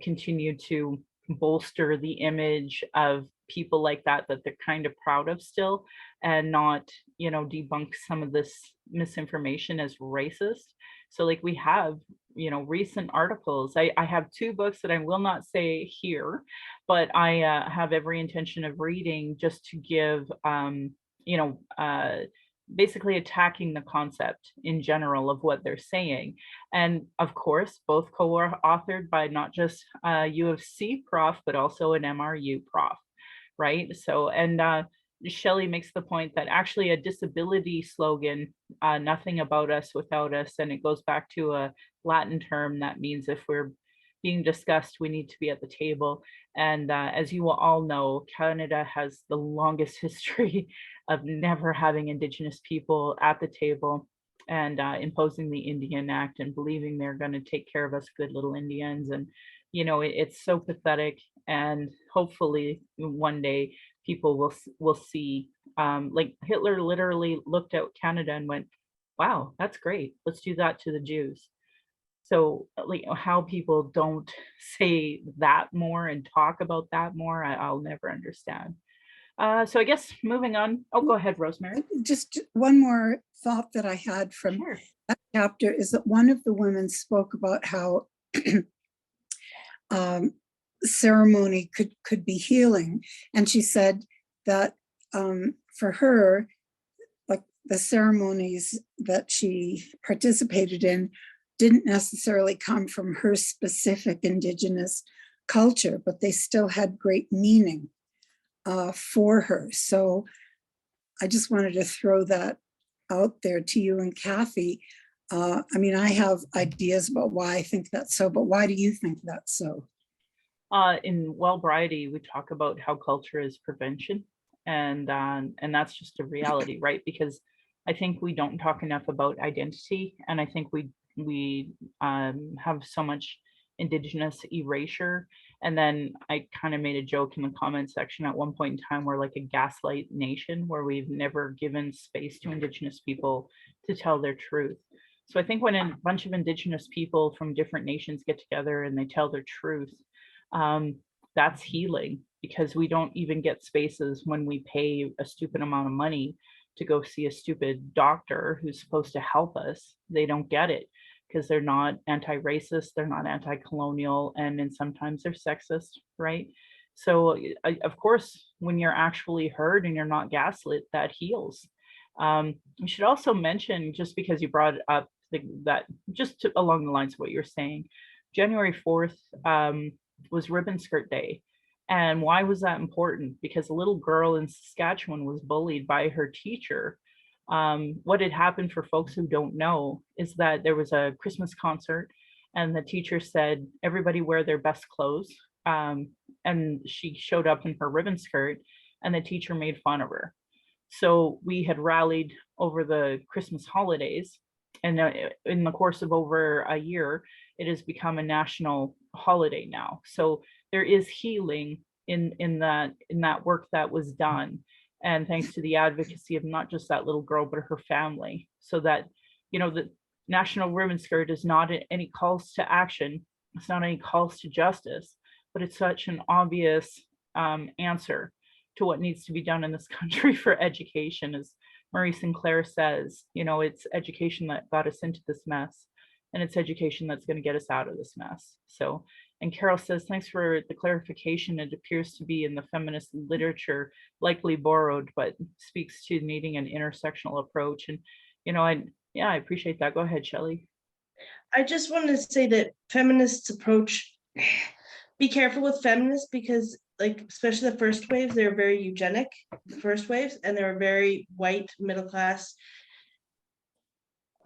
continue to bolster the image of people like that they're kind of proud of still, and not debunk some of this misinformation as racist. So like we have recent articles. I have two books that I will not say here, but I have every intention of reading, just to give basically attacking the concept in general of what they're saying. And of course, both co-authored by not just a U of C prof, but also an MRU prof, right? So, and Shelley makes the point that actually a disability slogan, nothing about us without us, and it goes back to a Latin term that means if we're being discussed, we need to be at the table. And as you will all know, Canada has the longest history of never having Indigenous people at the table, and imposing the Indian Act and believing they're going to take care of us good little Indians. And it's so pathetic. And hopefully one day people will see, like Hitler literally looked at Canada and went, wow, that's great, let's do that to the Jews. So like how people don't say that more and talk about that more, I'll never understand. So I guess moving on. Oh, go ahead, Rosemary. Just one more thought that I had from Sure. that chapter is that one of the women spoke about how ceremony could be healing. And she said that for her, like the ceremonies that she participated in didn't necessarily come from her specific Indigenous culture, but they still had great meaning for her. So I just wanted to throw that out there to you and Kathy. I mean, I have ideas about why I think that's so, but why do you think that's so? In Wellbriety, we talk about how culture is prevention, and that's just a reality, right? Because I think we don't talk enough about identity, and I think we have so much Indigenous erasure. And then I kind of made a joke in the comment section at one point in time, we're like a gaslight nation, where we've never given space to Indigenous people to tell their truth. So I think when a bunch of Indigenous people from different nations get together and they tell their truth, that's healing, because we don't even get spaces when we pay a stupid amount of money to go see a stupid doctor who's supposed to help us. They don't get it because they're not anti-racist, they're not anti-colonial, and then sometimes they're sexist, right? So of course, when you're actually heard and you're not gaslit, that heals. We should also mention, just because you brought up that, along the lines of what you're saying, January 4th was Ribbon Skirt Day. And why was that important? Because a little girl in Saskatchewan was bullied by her teacher. What had happened, for folks who don't know, is that there was a Christmas concert and the teacher said, everybody wear their best clothes. And she showed up in her ribbon skirt and the teacher made fun of her. So we had rallied over the Christmas holidays, and in the course of over a year, it has become a national holiday now. So there is healing in that work that was done. And thanks to the advocacy of not just that little girl, but her family, so that, the National Ribbon Skirt is not any calls to action. It's not any calls to justice, but it's such an obvious answer to what needs to be done in this country for education, is Marie Sinclair says, you know, it's education that got us into this mess, and it's education that's going to get us out of this mess. So, and Carol says, thanks for the clarification. It appears to be in the feminist literature, likely borrowed, but speaks to needing an intersectional approach. And, you know, I appreciate that. Go ahead, Shelley. I just wanted to say that feminists approach, be careful with feminists because, like, especially the first waves, they're very eugenic, the first waves, and they're very white, middle class,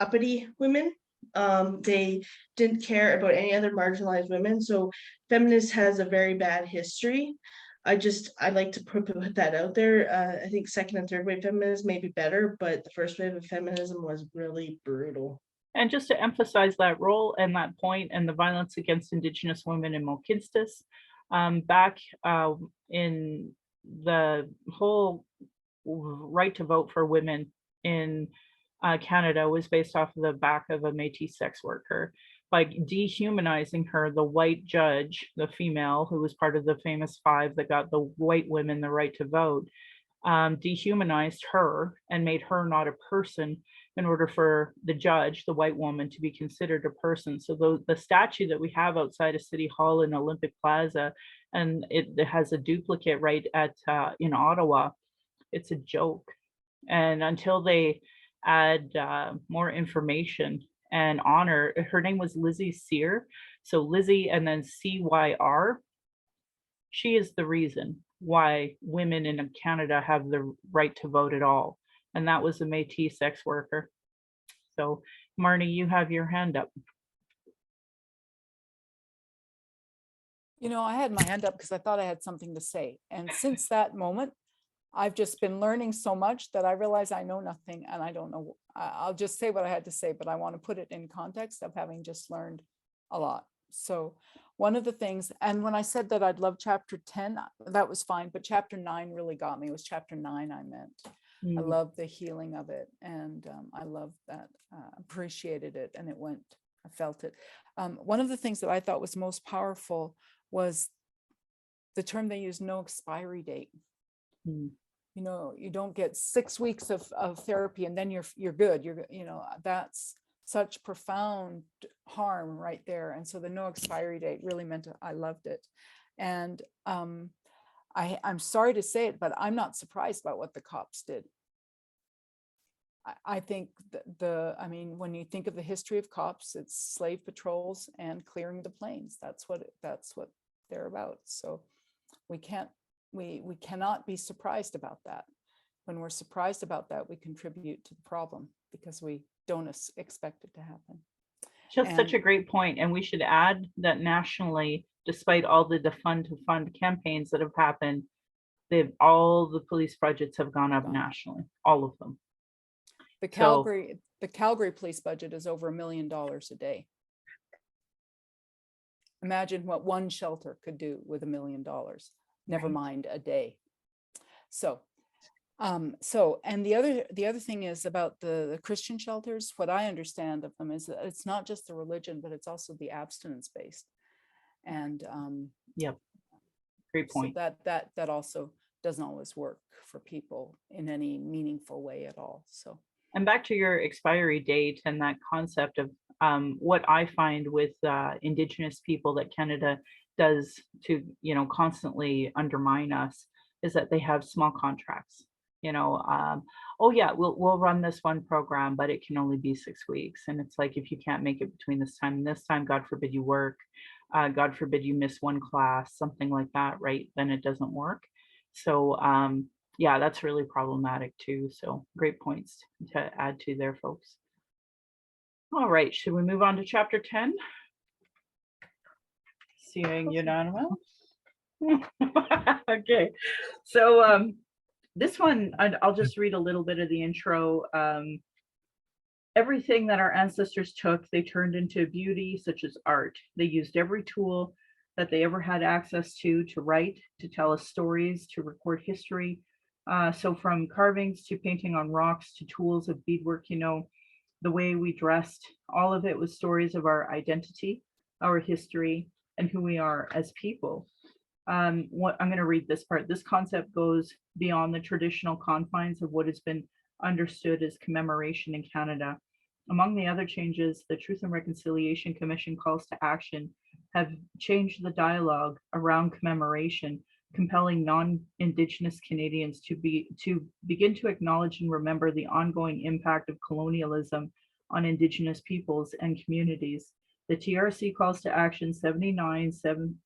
uppity women. They didn't care about any other marginalized women. So feminist has a very bad history. I like to put that out there. I think second and third wave feminism may be better, but the first wave of feminism was really brutal. And just to emphasize that role and that point and the violence against Indigenous women in Mohkinstsis, back in the whole right to vote for women in Canada was based off of the back of a Métis sex worker. By dehumanizing her, the white judge, the female who was part of the famous five that got the white women the right to vote, dehumanized her and made her not a person in order for the judge, the white woman, to be considered a person. So the statue that we have outside of City Hall in Olympic Plaza, and it has a duplicate right at in Ottawa, it's a joke. And until they add more information and honor, her name was Lizzie Cyr. So Lizzie and then CYR, she is the reason why women in Canada have the right to vote at all. And that was a Métis sex worker. So Marnie, you have your hand up. You know, I had my hand up because I thought I had something to say. And since that moment, I've just been learning so much that I realize I know nothing and I don't know. I'll just say what I had to say, but I want to put it in context of having just learned a lot. So one of the things, and when I said that I'd love chapter 10, that was fine, but chapter 9 really got me. It was chapter 9 I meant. I love the healing of it. And I love that, appreciated it. And I felt it. One of the things that I thought was most powerful was the term they use, no expiry date. You know, you don't get 6 weeks of therapy and then you're good. You know, that's such profound harm right there. And so the no expiry date really meant I loved it. And I'm sorry to say it, but I'm not surprised about what the cops did. I think I mean, when you think of the history of cops, it's slave patrols and clearing the plains. That's what they're about. So we cannot be surprised about that. When we're surprised about that, we contribute to the problem because we don't expect it to happen. Just such a great point. And we should add that nationally, despite all the defund to fund campaigns that have happened, all the police budgets have gone up nationally, all of them. The Calgary police budget is over $1 million a day. Imagine what one shelter could do with $1 million, never mind a day. So, and the other thing is about the Christian shelters. What I understand of them is that it's not just the religion, but it's also the abstinence based. And yep, great point. So that also doesn't always work for people in any meaningful way at all. So. And back to your expiry date and that concept of what I find with Indigenous people that Canada does to, you know, constantly undermine us is that they have small contracts. You know, oh yeah, we'll run this one program, but it can only be 6 weeks. And it's like, if you can't make it between this time and this time, God forbid you work, God forbid you miss one class, something like that, right? Then it doesn't work. So yeah, that's really problematic too. So great points to add to there, folks. All right, should we move on to chapter 10? Seeing unanimous. Okay, so this one, I'll just read a little bit of the intro. Everything that our ancestors took, they turned into beauty, such as art. They used every tool that they ever had access to write, to tell us stories, to record history. So from carvings to painting on rocks to tools of beadwork, you know, the way we dressed, all of it was stories of our identity, our history, and who we are as people. What I'm going to read this part. This concept goes beyond the traditional confines of what has been understood as commemoration in Canada. Among the other changes, the Truth and Reconciliation Commission calls to action have changed the dialogue around commemoration, compelling non-Indigenous Canadians to begin to acknowledge and remember the ongoing impact of colonialism on Indigenous peoples and communities. The TRC calls to action 79,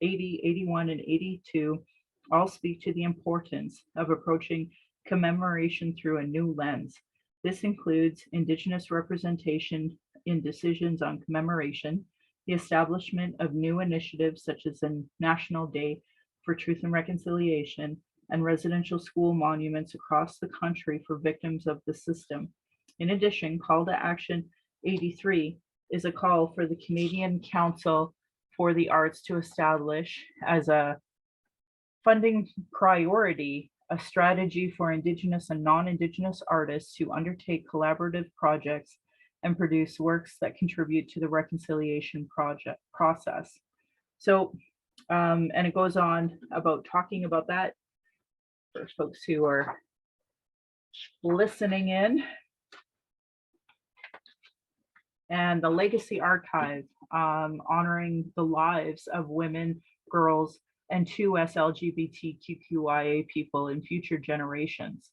80, 81, and 82 all speak to the importance of approaching commemoration through a new lens. This includes Indigenous representation in decisions on commemoration, the establishment of new initiatives such as a National Day for Truth and Reconciliation, and residential school monuments across the country for victims of the system. In addition, Call to Action 83 is a call for the Canadian Council for the Arts to establish as a funding priority a strategy for Indigenous and non-Indigenous artists to undertake collaborative projects and produce works that contribute to the reconciliation process. So, and it goes on about talking about that for folks who are listening in. And the Legacy Archive, honoring the lives of women, girls, and 2S LGBTQIA people in future generations.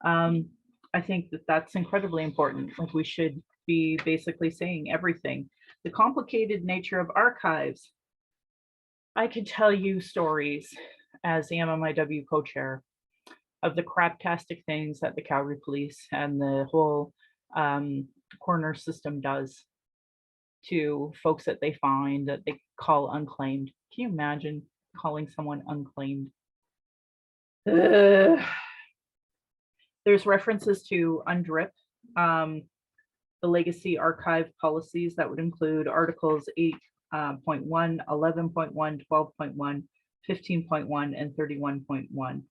I think that that's incredibly important. Like, we should be basically saying everything. The complicated nature of archives. I could tell you stories as the MMIW co-chair of the craptastic things that the Calgary Police and the whole coroner system does to folks that they find that they call unclaimed. Can you imagine calling someone unclaimed? There's references to UNDRIP, the Legacy Archive policies that would include Articles 8.1, 11.1, 12.1, 15.1, and 31.1.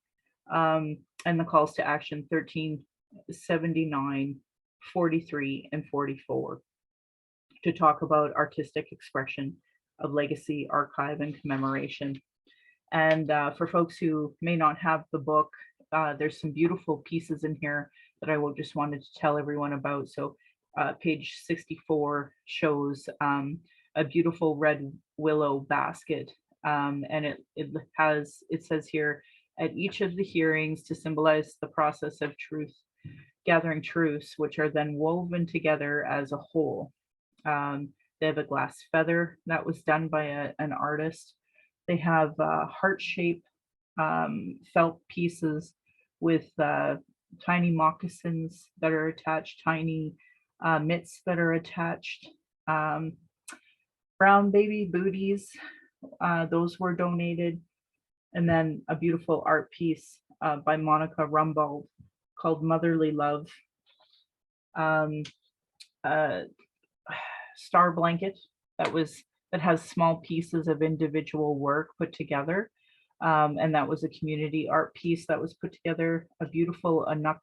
And the calls to action 13, 79, 43, and 44 to talk about artistic expression of legacy, archive, and commemoration. And for folks who may not have the book, there's some beautiful pieces in here that I just wanted to tell everyone about. So page 64 shows a beautiful red willow basket. And it says here, at each of the hearings to symbolize the process of truth, gathering truths, which are then woven together as a whole. They have a glass feather that was done by an artist. They have heart-shaped felt pieces with tiny moccasins that are attached, tiny mitts that are attached, brown baby booties, those were donated, and then a beautiful art piece by Monica Rumbald called Motherly Love. Star blanket that has small pieces of individual work put together. And that was a community art piece that was put together. A beautiful Anuk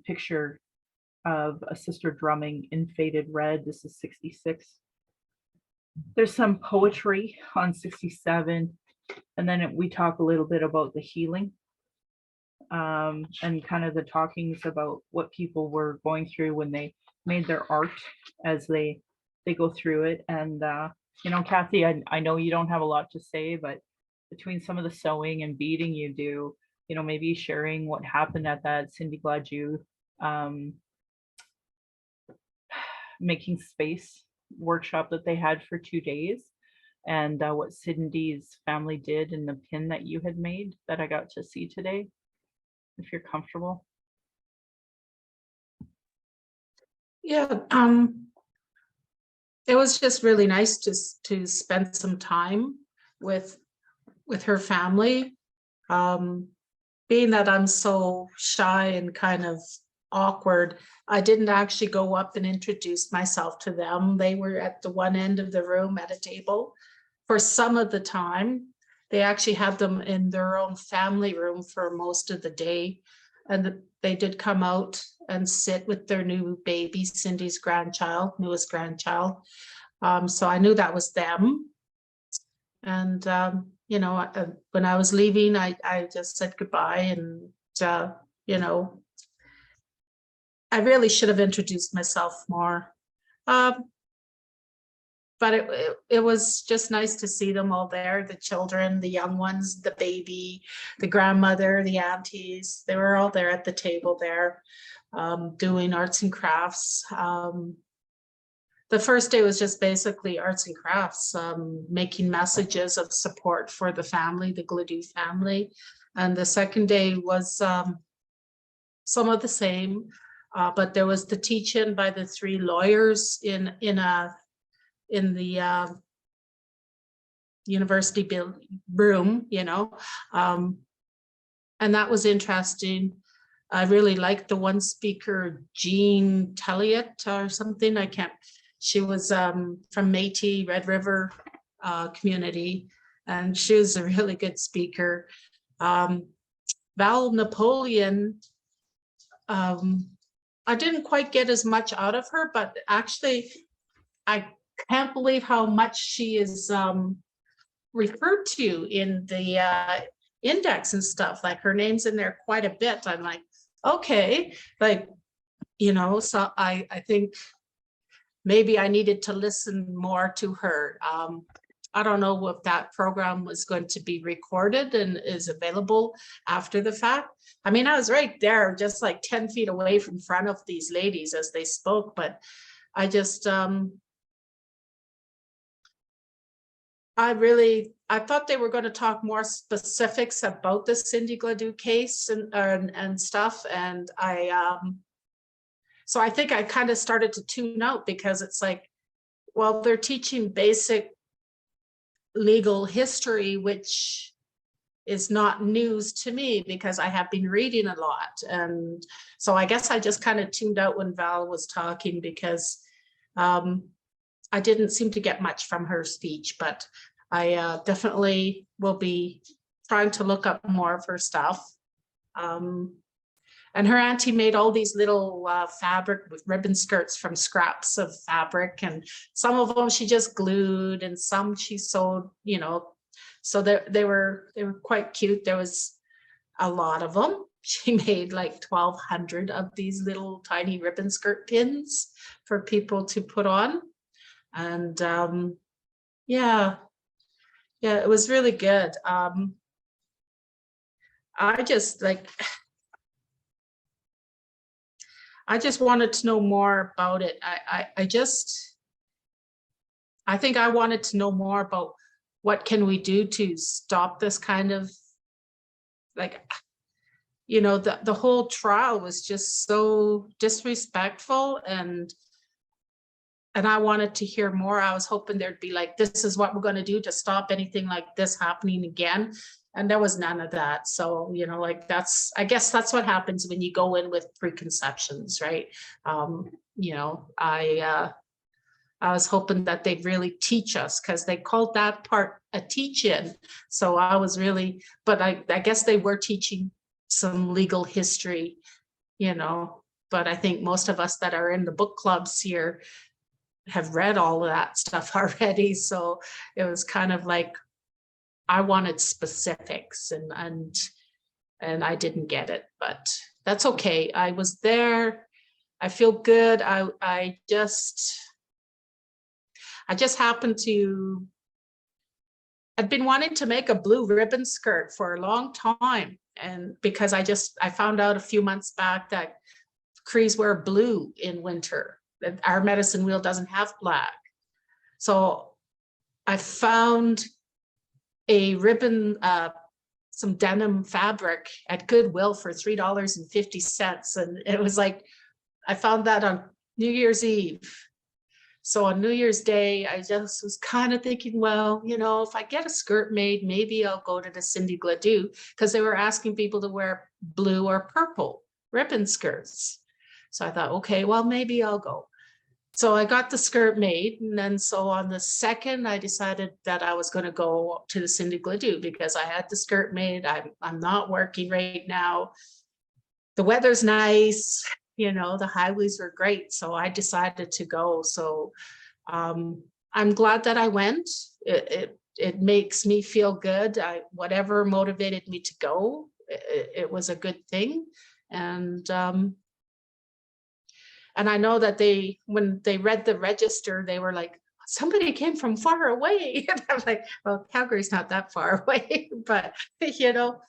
picture of a sister drumming in faded red. This is 66. There's some poetry on 67. And then we talk a little bit about the healing and kind of the talkings about what people were going through when they made their art as they go through it. And you know, Kathy, I know you don't have a lot to say, but between some of the sewing and beading you do, you know, maybe sharing what happened at that Cindy Gladue making space workshop that they had for 2 days, and what Cindy's family did and the pin that you had made that I got to see today, if you're comfortable. Yeah, it was just really nice to spend some time with her family. Being that I'm so shy and kind of awkward, I didn't actually go up and introduce myself to them. They were at the one end of the room at a table for some of the time. They actually had them in their own family room for most of the day. And they did come out and sit with their new baby, Cindy's newest grandchild. So I knew that was them. And, you know, when I was leaving, I just said goodbye and, you know, I really should have introduced myself more. But it was just nice to see them all there, the children, the young ones, the baby, the grandmother, the aunties. They were all there at the table there, doing arts and crafts. The first day was just basically arts and crafts, making messages of support for the family, the Gladue family. And the second day was some of the same, but there was the teach-in by the 3 lawyers in the university room, you know, and that was interesting. I really liked the one speaker, Jean Telliot or something. She was from Métis Red River community, and she was a really good speaker. Val Napoleon, I didn't quite get as much out of her, but actually I can't believe how much she is referred to in the index and stuff. Like her name's in there quite a bit. I'm like, okay, like, you know, so I think maybe I needed to listen more to her. I don't know if that program was going to be recorded and is available after the fact. I mean, I was right there, just like 10 feet away from front of these ladies as they spoke, but I just, I thought they were going to talk more specifics about the Cindy Gladue case and stuff. And so I think I kind of started to tune out, because it's like, well, they're teaching basic legal history, which is not news to me because I have been reading a lot. And so I guess I just kind of tuned out when Val was talking, because I didn't seem to get much from her speech, but I definitely will be trying to look up more of her stuff. And her auntie made all these little fabric with ribbon skirts from scraps of fabric, and some of them she just glued, and some she sewed, you know, so they were quite cute. There was a lot of them. She made like 1,200 of these little tiny ribbon skirt pins for people to put on. And yeah, it was really good. I just wanted to know more about it. I think I wanted to know more about what can we do to stop this kind of, like, you know, the whole trial was just so disrespectful, and I wanted to hear more. I was hoping there'd be like, this is what we're going to do to stop anything like this happening again. And there was none of that. So, you know, like I guess that's what happens when you go in with preconceptions, right? You know, I was hoping that they'd really teach us, because they called that part a teach-in. So I was really, but I guess they were teaching some legal history, you know, but I think most of us that are in the book clubs here have read all of that stuff already. So it was kind of like, I wanted specifics, and I didn't get it, but that's okay. I was there. I feel good. I just happened to, I'd been wanting to make a blue ribbon skirt for a long time. And because I found out a few months back that Crees wear blue in winter, that our medicine wheel doesn't have black. So I found a ribbon, some denim fabric at Goodwill for $3.50. And it was like, I found that on New Year's Eve. So on New Year's Day, I just was kind of thinking, well, you know, if I get a skirt made, maybe I'll go to the Cindy Gladue, because they were asking people to wear blue or purple ribbon skirts. So I thought, okay, well, maybe I'll go. So I got the skirt made. And then so on the 2nd, I decided that I was going to go to the Cindy Gladue, because I had the skirt made. I'm not working right now. The weather's nice. You know, the highways were great. So I decided to go. So I'm glad that I went. It makes me feel good. Whatever motivated me to go, it was a good thing. And And I know that when they read the register, they were like, somebody came from far away. And I'm like, well, Calgary's not that far away, but you know,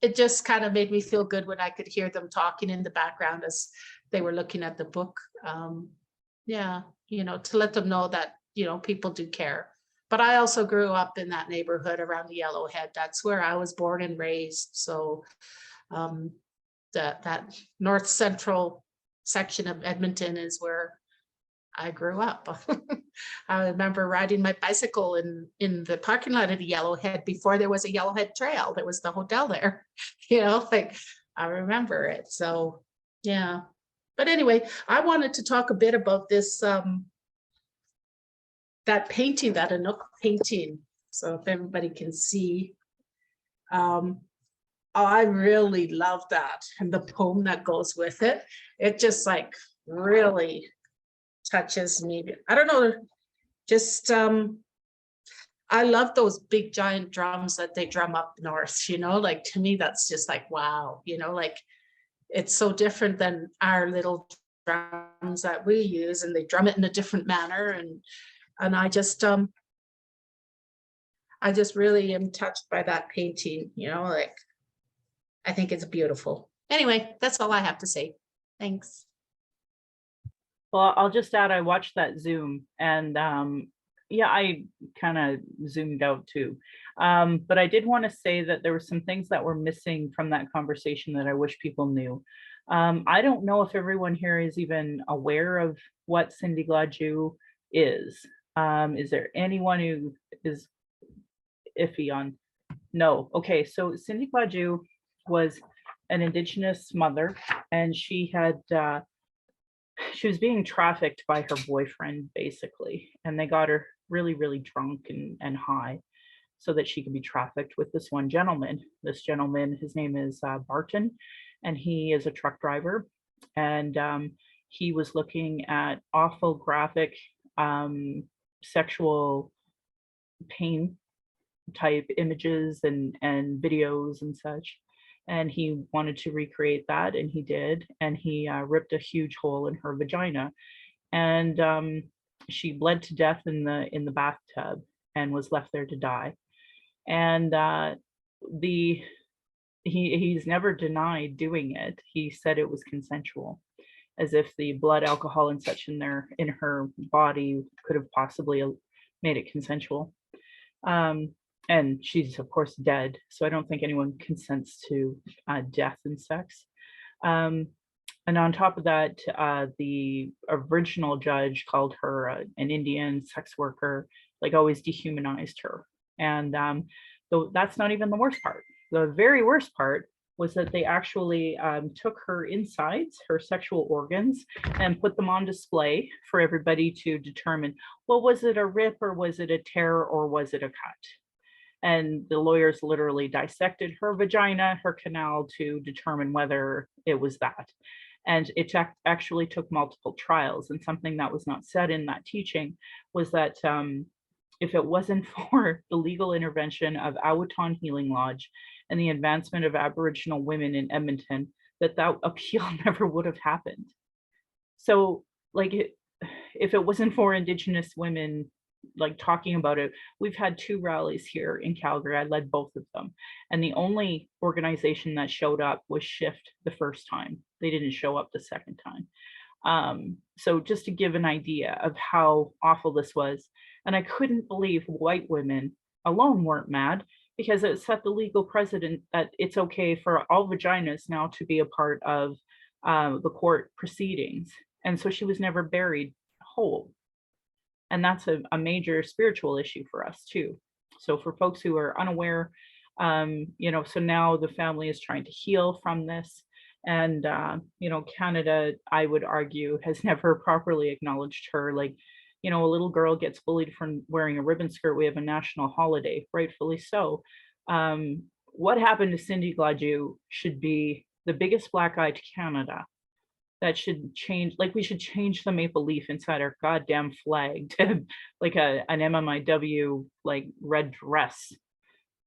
it just kind of made me feel good when I could hear them talking in the background as they were looking at the book. Yeah, you know, to let them know that, you know, people do care. But I also grew up in that neighborhood around the Yellowhead. That's where I was born and raised. So that north central section of Edmonton is where I grew up. I remember riding my bicycle in the parking lot of the Yellowhead before there was a Yellowhead Trail. There was the hotel there, you know, like I remember it. So yeah. But anyway, I wanted to talk a bit about this, that painting, that Inuk painting. So if everybody can see, I really love that. And the poem that goes with it, it just like really touches me. I don't know, just I love those big giant drums that they drum up north, you know, like to me that's just like wow, you know, like it's so different than our little drums that we use, and they drum it in a different manner. And I just really am touched by that painting, you know, like I think it's beautiful. Anyway, that's all I have to say. Thanks. Well, I'll just add, I watched that Zoom, and yeah, I kind of zoomed out too. But I did want to say that there were some things that were missing from that conversation that I wish people knew. I don't know if everyone here is even aware of what Cindy Gladue is. Is there anyone who is iffy on? No. Okay, so Cindy Gladue was an Indigenous mother, and she was being trafficked by her boyfriend, basically, and they got her really, really drunk and high so that she could be trafficked with this one gentleman. This gentleman, his name is Barton, and he is a truck driver, and he was looking at awful graphic sexual pain type images and videos and such. And he wanted to recreate that, and he did. And he ripped a huge hole in her vagina, and she bled to death in the bathtub and was left there to die. And he's never denied doing it. He said it was consensual, as if the blood, alcohol, and such in her body could have possibly made it consensual. And she's of course dead, so I don't think anyone consents to death and sex. And on top of that, the original judge called her an Indian sex worker, like always dehumanized her. And though that's not even the worst part. The very worst part was that they actually took her insides, her sexual organs, and put them on display for everybody to determine, well, was it a rip, or was it a tear, or was it a cut? And the lawyers literally dissected her vagina, her canal, to determine whether it was that. And it actually took multiple trials. And something that was not said in that teaching was that if it wasn't for the legal intervention of Awaton Healing Lodge and the advancement of Aboriginal women in Edmonton, that appeal never would have happened. So, like, if it wasn't for Indigenous women like talking about it, we've had 2 rallies here in Calgary. I led both of them, and the only organization that showed up was Shift the first time. They didn't show up the second time. So just to give an idea of how awful this was, and I couldn't believe white women alone weren't mad, because it set the legal precedent that it's okay for all vaginas now to be a part of the court proceedings. And so she was never buried whole. And that's a major spiritual issue for us too. So for folks who are unaware, you know, so now the family is trying to heal from this. And, you know, Canada, I would argue, has never properly acknowledged her. Like, you know, a little girl gets bullied from wearing a ribbon skirt. We have a national holiday, rightfully so. What happened to Cindy Gladue should be the biggest black eye to Canada. That should change, like we should change the maple leaf inside our goddamn flag to like an MMIW like red dress,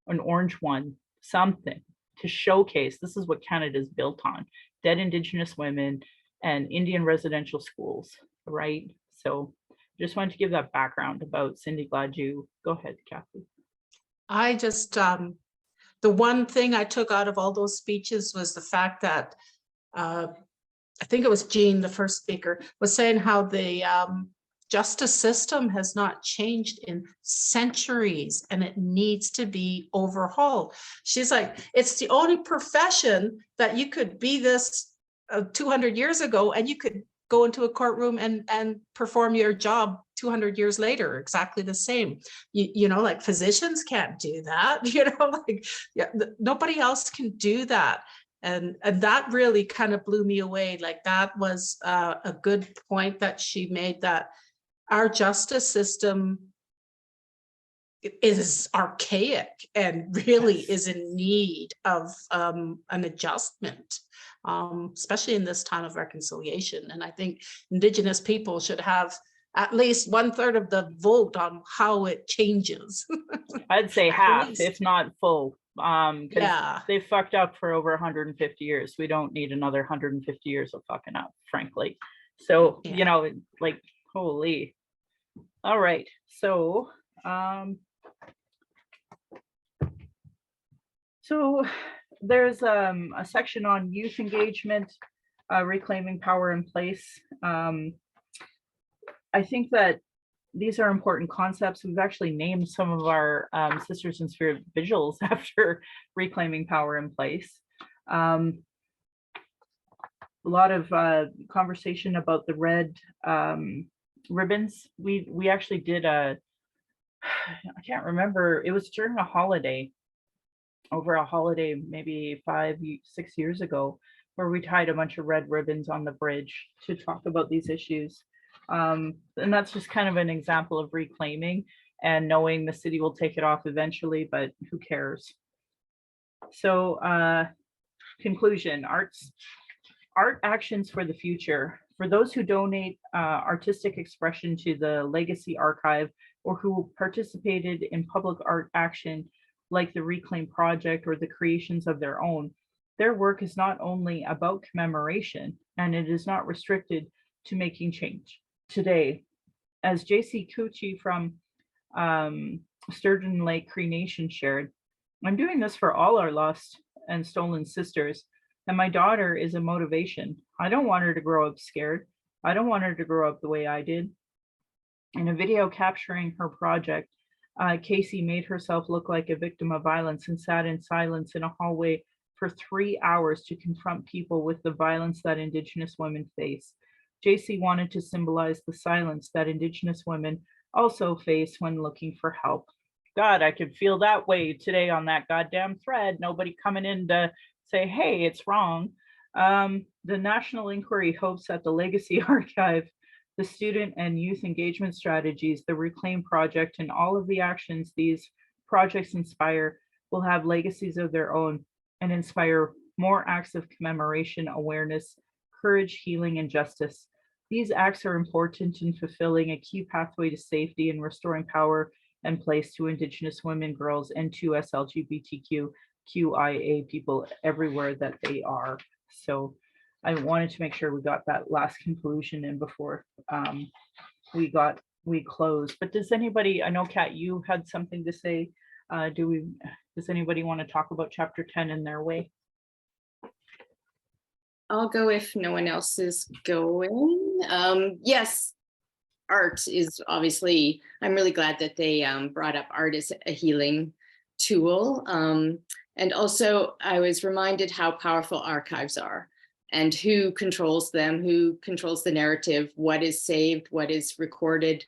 an orange one, something to showcase this is what Canada is built on: dead Indigenous women and Indian residential schools, right? So just wanted to give that background about Cindy. Glad you go ahead, Kathy. I just, the one thing I took out of all those speeches was the fact that, I think it was Jean, the first speaker, was saying how the justice system has not changed in centuries and it needs to be overhauled. She's like, it's the only profession that you could be this 200 years ago and you could go into a courtroom and perform your job 200 years later, exactly the same. You know, like physicians can't do that, you know, like, yeah, nobody else can do that. And that really kind of blew me away. Like that was a good point that she made, that our justice system is archaic and really is in need of an adjustment, especially in this time of reconciliation. And I think Indigenous people should have at least 1/3 of the vote on how it changes. I'd say At half, least. if not full. 'Cause Yeah. they fucked up for over 150 years. We don't need another 150 years of fucking up, frankly. So, Yeah. you know, like, holy. All right. So, there's a section on youth engagement, reclaiming power in place. I think that these are important concepts. We've actually named some of our Sisters in Spirit vigils after reclaiming power in place. A lot of conversation about the red ribbons. We actually did I can't remember, it was during a holiday, over a holiday, maybe 5-6 years ago, where we tied a bunch of red ribbons on the bridge to talk about these issues. And that's just kind of an example of reclaiming and knowing the city will take it off eventually, but who cares? So conclusion, art actions for the future. For those who donate artistic expression to the Legacy Archive, or who participated in public art action like the Reclaim Project or the creations of their own, their work is not only about commemoration, and it is not restricted to making change. Today, as JC Cucci from Sturgeon Lake Cree Nation shared, I'm doing this for all our lost and stolen sisters, and my daughter is a motivation. I don't want her to grow up scared. I don't want her to grow up the way I did. In a video capturing her project, Casey made herself look like a victim of violence and sat in silence in a hallway for 3 hours to confront people with the violence that Indigenous women face. JC wanted to symbolize the silence that Indigenous women also face when looking for help. God, I could feel that way today on that goddamn thread. Nobody coming in to say, hey, it's wrong. The National Inquiry hopes that the Legacy Archive, the student and youth engagement strategies, the Reclaim Project, and all of the actions these projects inspire will have legacies of their own and inspire more acts of commemoration, awareness, courage, healing, and justice. These acts are important in fulfilling a key pathway to safety and restoring power and place to Indigenous women, girls, and to us LGBTQIA people everywhere that they are. So I wanted to make sure we got that last conclusion in before we closed. But does anybody, I know Kat, you had something to say. Does anybody want to talk about chapter 10 in their way? I'll go if no one else is going. Yes, art is obviously, I'm really glad that they brought up art as a healing tool. And also I was reminded how powerful archives are and who controls them, who controls the narrative, what is saved, what is recorded.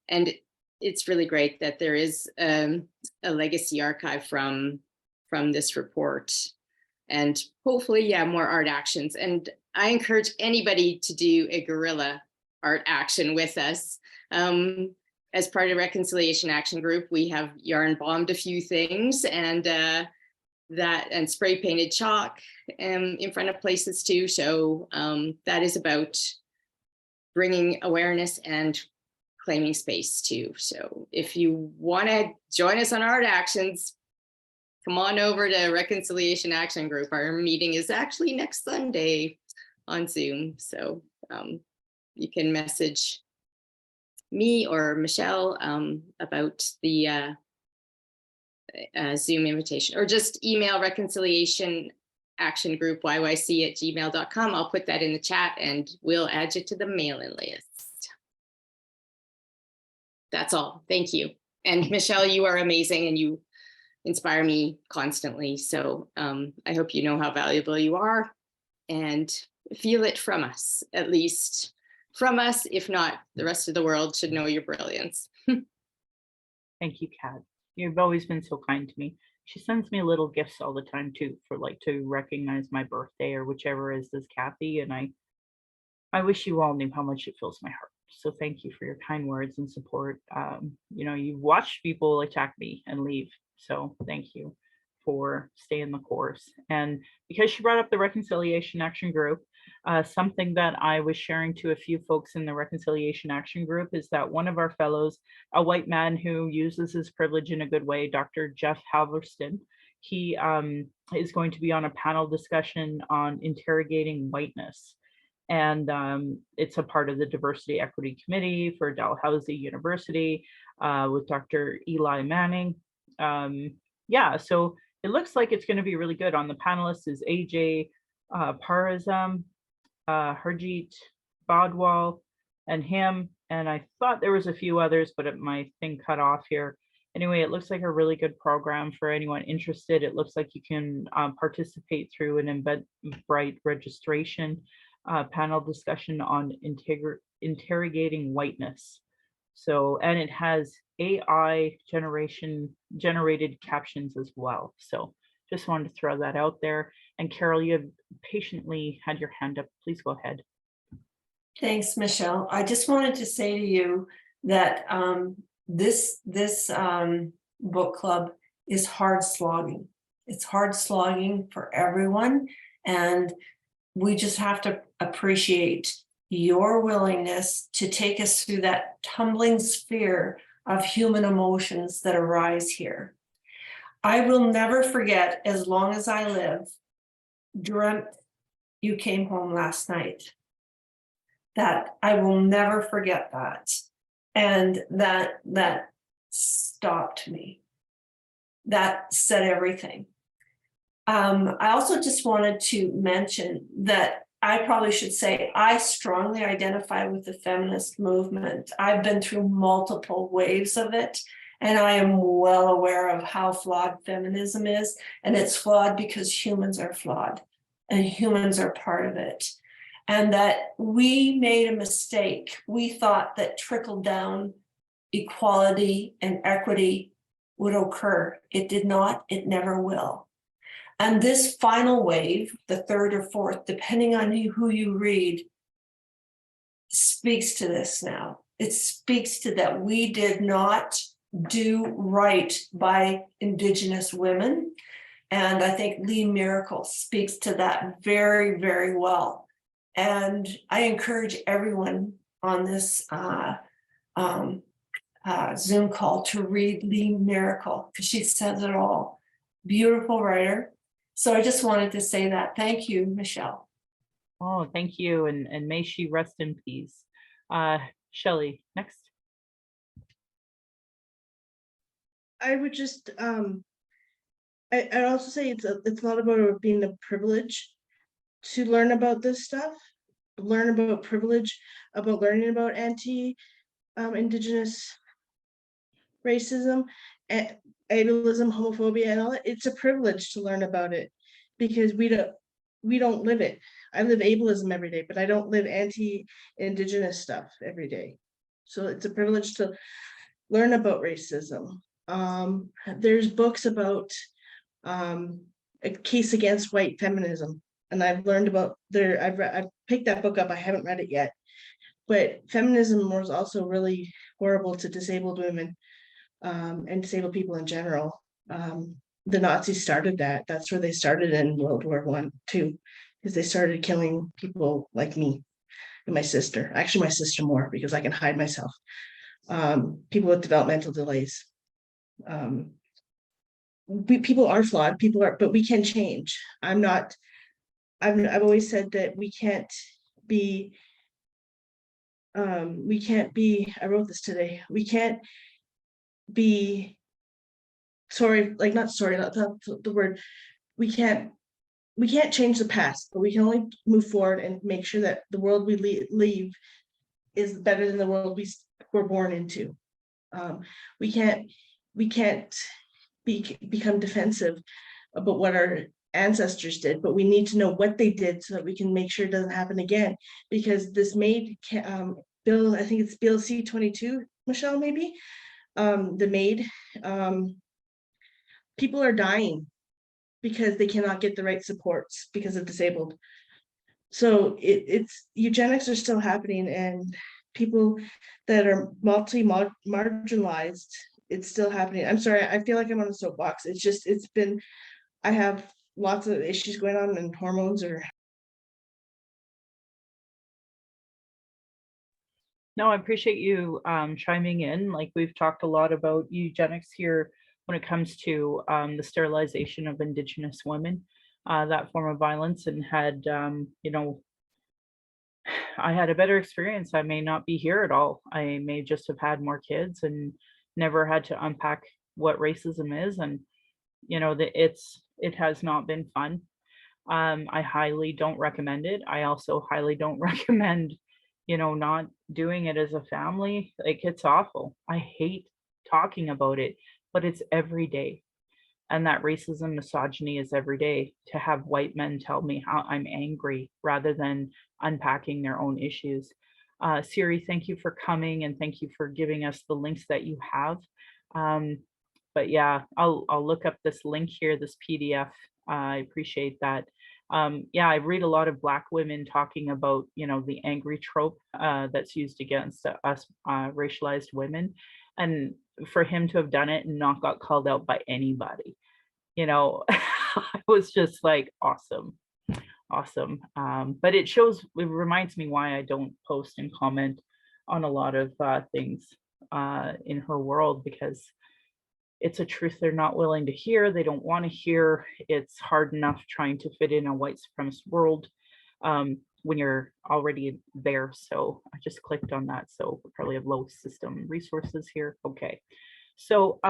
And it's really great that there is a legacy archive from this report. And hopefully, yeah, more art actions. And I encourage anybody to do a guerrilla art action with us. As part of Reconciliation Action Group, we have yarn bombed a few things and spray painted chalk in front of places too. So that is about bringing awareness and claiming space too. So if you want to join us on art actions, come on over to Reconciliation Action Group. Our meeting is actually next Sunday. on Zoom. So you can message me or Michelle about the Zoom invitation, or just email reconciliation action group yyc@gmail.com. I'll put that in the chat and we'll add you to the mailing list. That's all. Thank you. And Michelle, you are amazing and you inspire me constantly. So I hope you know how valuable you are and feel it from us, at least from us. If not, the rest of the world should know your brilliance. Thank you, Kat. You've always been so kind to me. She sends me little gifts all the time too, for like to recognize my birthday or whichever is this Kathy. And I wish you all knew how much it fills my heart. So thank you for your kind words and support. You know, you've watched people attack me and leave. So thank you for staying the course. And because she brought up the Reconciliation Action Group, something that I was sharing to a few folks in the Reconciliation Action Group is that one of our fellows, a white man who uses his privilege in a good way, Dr. Jeff Halverston, he is going to be on a panel discussion on interrogating whiteness. And it's a part of the Diversity Equity Committee for Dalhousie University with Dr. Eli Manning. Yeah, so it looks like it's going to be really good. On the panelists is AJ Parazam, Harjeet Badwal, and him. And I thought there was a few others, but my thing cut off here. Anyway, it looks like a really good program for anyone interested. It looks like you can participate through an Eventbrite registration panel discussion on interrogating whiteness. So, and it has AI generated captions as well. So just wanted to throw that out there. And Carol, you have patiently had your hand up. Please go ahead. Thanks, Michelle. I just wanted to say to you that this book club is hard slogging. It's hard slogging for everyone. And we just have to appreciate your willingness to take us through that tumbling sphere of human emotions that arise here. I will never forget, as long as I live, dreamt you came home last night. That I will never forget that. And that stopped me. That said everything. I also just wanted to mention that I probably should say I strongly identify with the feminist movement. I've been through multiple waves of it, and I am well aware of how flawed feminism is. And it's flawed because humans are flawed and humans are part of it. And that we made a mistake. We thought that trickle down equality and equity would occur. It did not, it never will. And this final wave, the third or fourth, depending on who you read, speaks to this now. It speaks to that we did not do right by Indigenous women. And I think Lee Miracle speaks to that very, very well. And I encourage everyone on this Zoom call to read Lee Miracle, because she says it all. Beautiful writer. So I just wanted to say that. Thank you, Michelle. Oh, thank you. And may she rest in peace. Shelley, next. I would just I'd also say it's not about it being a privilege to learn about this stuff, learn about privilege, about learning about anti-Indigenous racism, and ableism, homophobia, and all that. It's a privilege to learn about it because we don't live it. I live ableism every day, but I don't live anti-Indigenous stuff every day. So it's a privilege to learn about racism. There's books about a case against white feminism, and I've learned about I've picked that book up. I haven't read it yet, but feminism was also really horrible to disabled women and disabled people in general. The Nazis started that. That's where they started in World War I, II, because they started killing people like me and my sister. Actually, my sister more, because I can hide myself. People with developmental delays. People are flawed, but we can change. I'm not I've always said that we can't be, I wrote this today, we can't be sorry, like not sorry, not the word, we can't change the past, but we can only move forward and make sure that the world we leave is better than the world we were born into. We can't become defensive about what our ancestors did, but we need to know what they did so that we can make sure it doesn't happen again. Because this maid, bill, I think it's Bill C-22, Michelle, maybe, the maid, people are dying because they cannot get the right supports because of disabled. So it's eugenics are still happening, and people that are marginalized, it's still happening. I'm sorry, I feel like I'm on a soapbox. It's just, I have lots of issues going on, and hormones are. No, I appreciate you chiming in. Like, we've talked a lot about eugenics here when it comes to the sterilization of Indigenous women, that form of violence, and had, I had a better experience. I may not be here at all. I may just have had more kids and never had to unpack what racism is. And, it has not been fun. I highly don't recommend it. I also highly don't recommend, not doing it as a family. Like, it's awful. I hate talking about it, but it's every day. And that racism, misogyny is every day. To have white men tell me how I'm angry rather than unpacking their own issues. Siri, thank you for coming, and thank you for giving us the links that you have. But yeah, I'll look up this link here, this PDF. I appreciate that. Yeah, I read a lot of Black women talking about, the angry trope that's used against us racialized women. And for him to have done it and not got called out by anybody, it was just like awesome. Awesome. But it reminds me why I don't post and comment on a lot of things in her world, because it's a truth they're not willing to hear. They don't want to hear. It's hard enough trying to fit in a white supremacist world when you're already there. So I just clicked on that. So we probably have low system resources here. Okay. So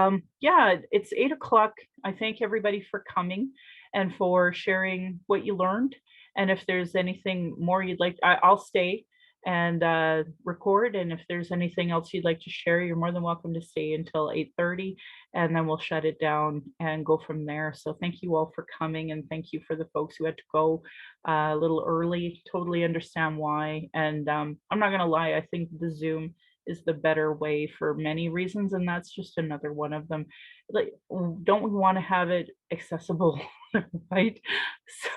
yeah, it's 8 o'clock. I thank everybody for coming and for sharing what you learned. And if there's anything more you'd like, I'll stay and record. And if there's anything else you'd like to share, you're more than welcome to stay until 8:30, and then we'll shut it down and go from there. So thank you all for coming, and thank you for the folks who had to go a little early. Totally understand why. And I'm not gonna lie, I think the Zoom is the better way for many reasons, and that's just another one of them. Like, don't we want to have it accessible, right?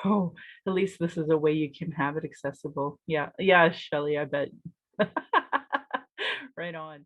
So at least this is a way you can have it accessible. Yeah, Shelley, I bet. Right on.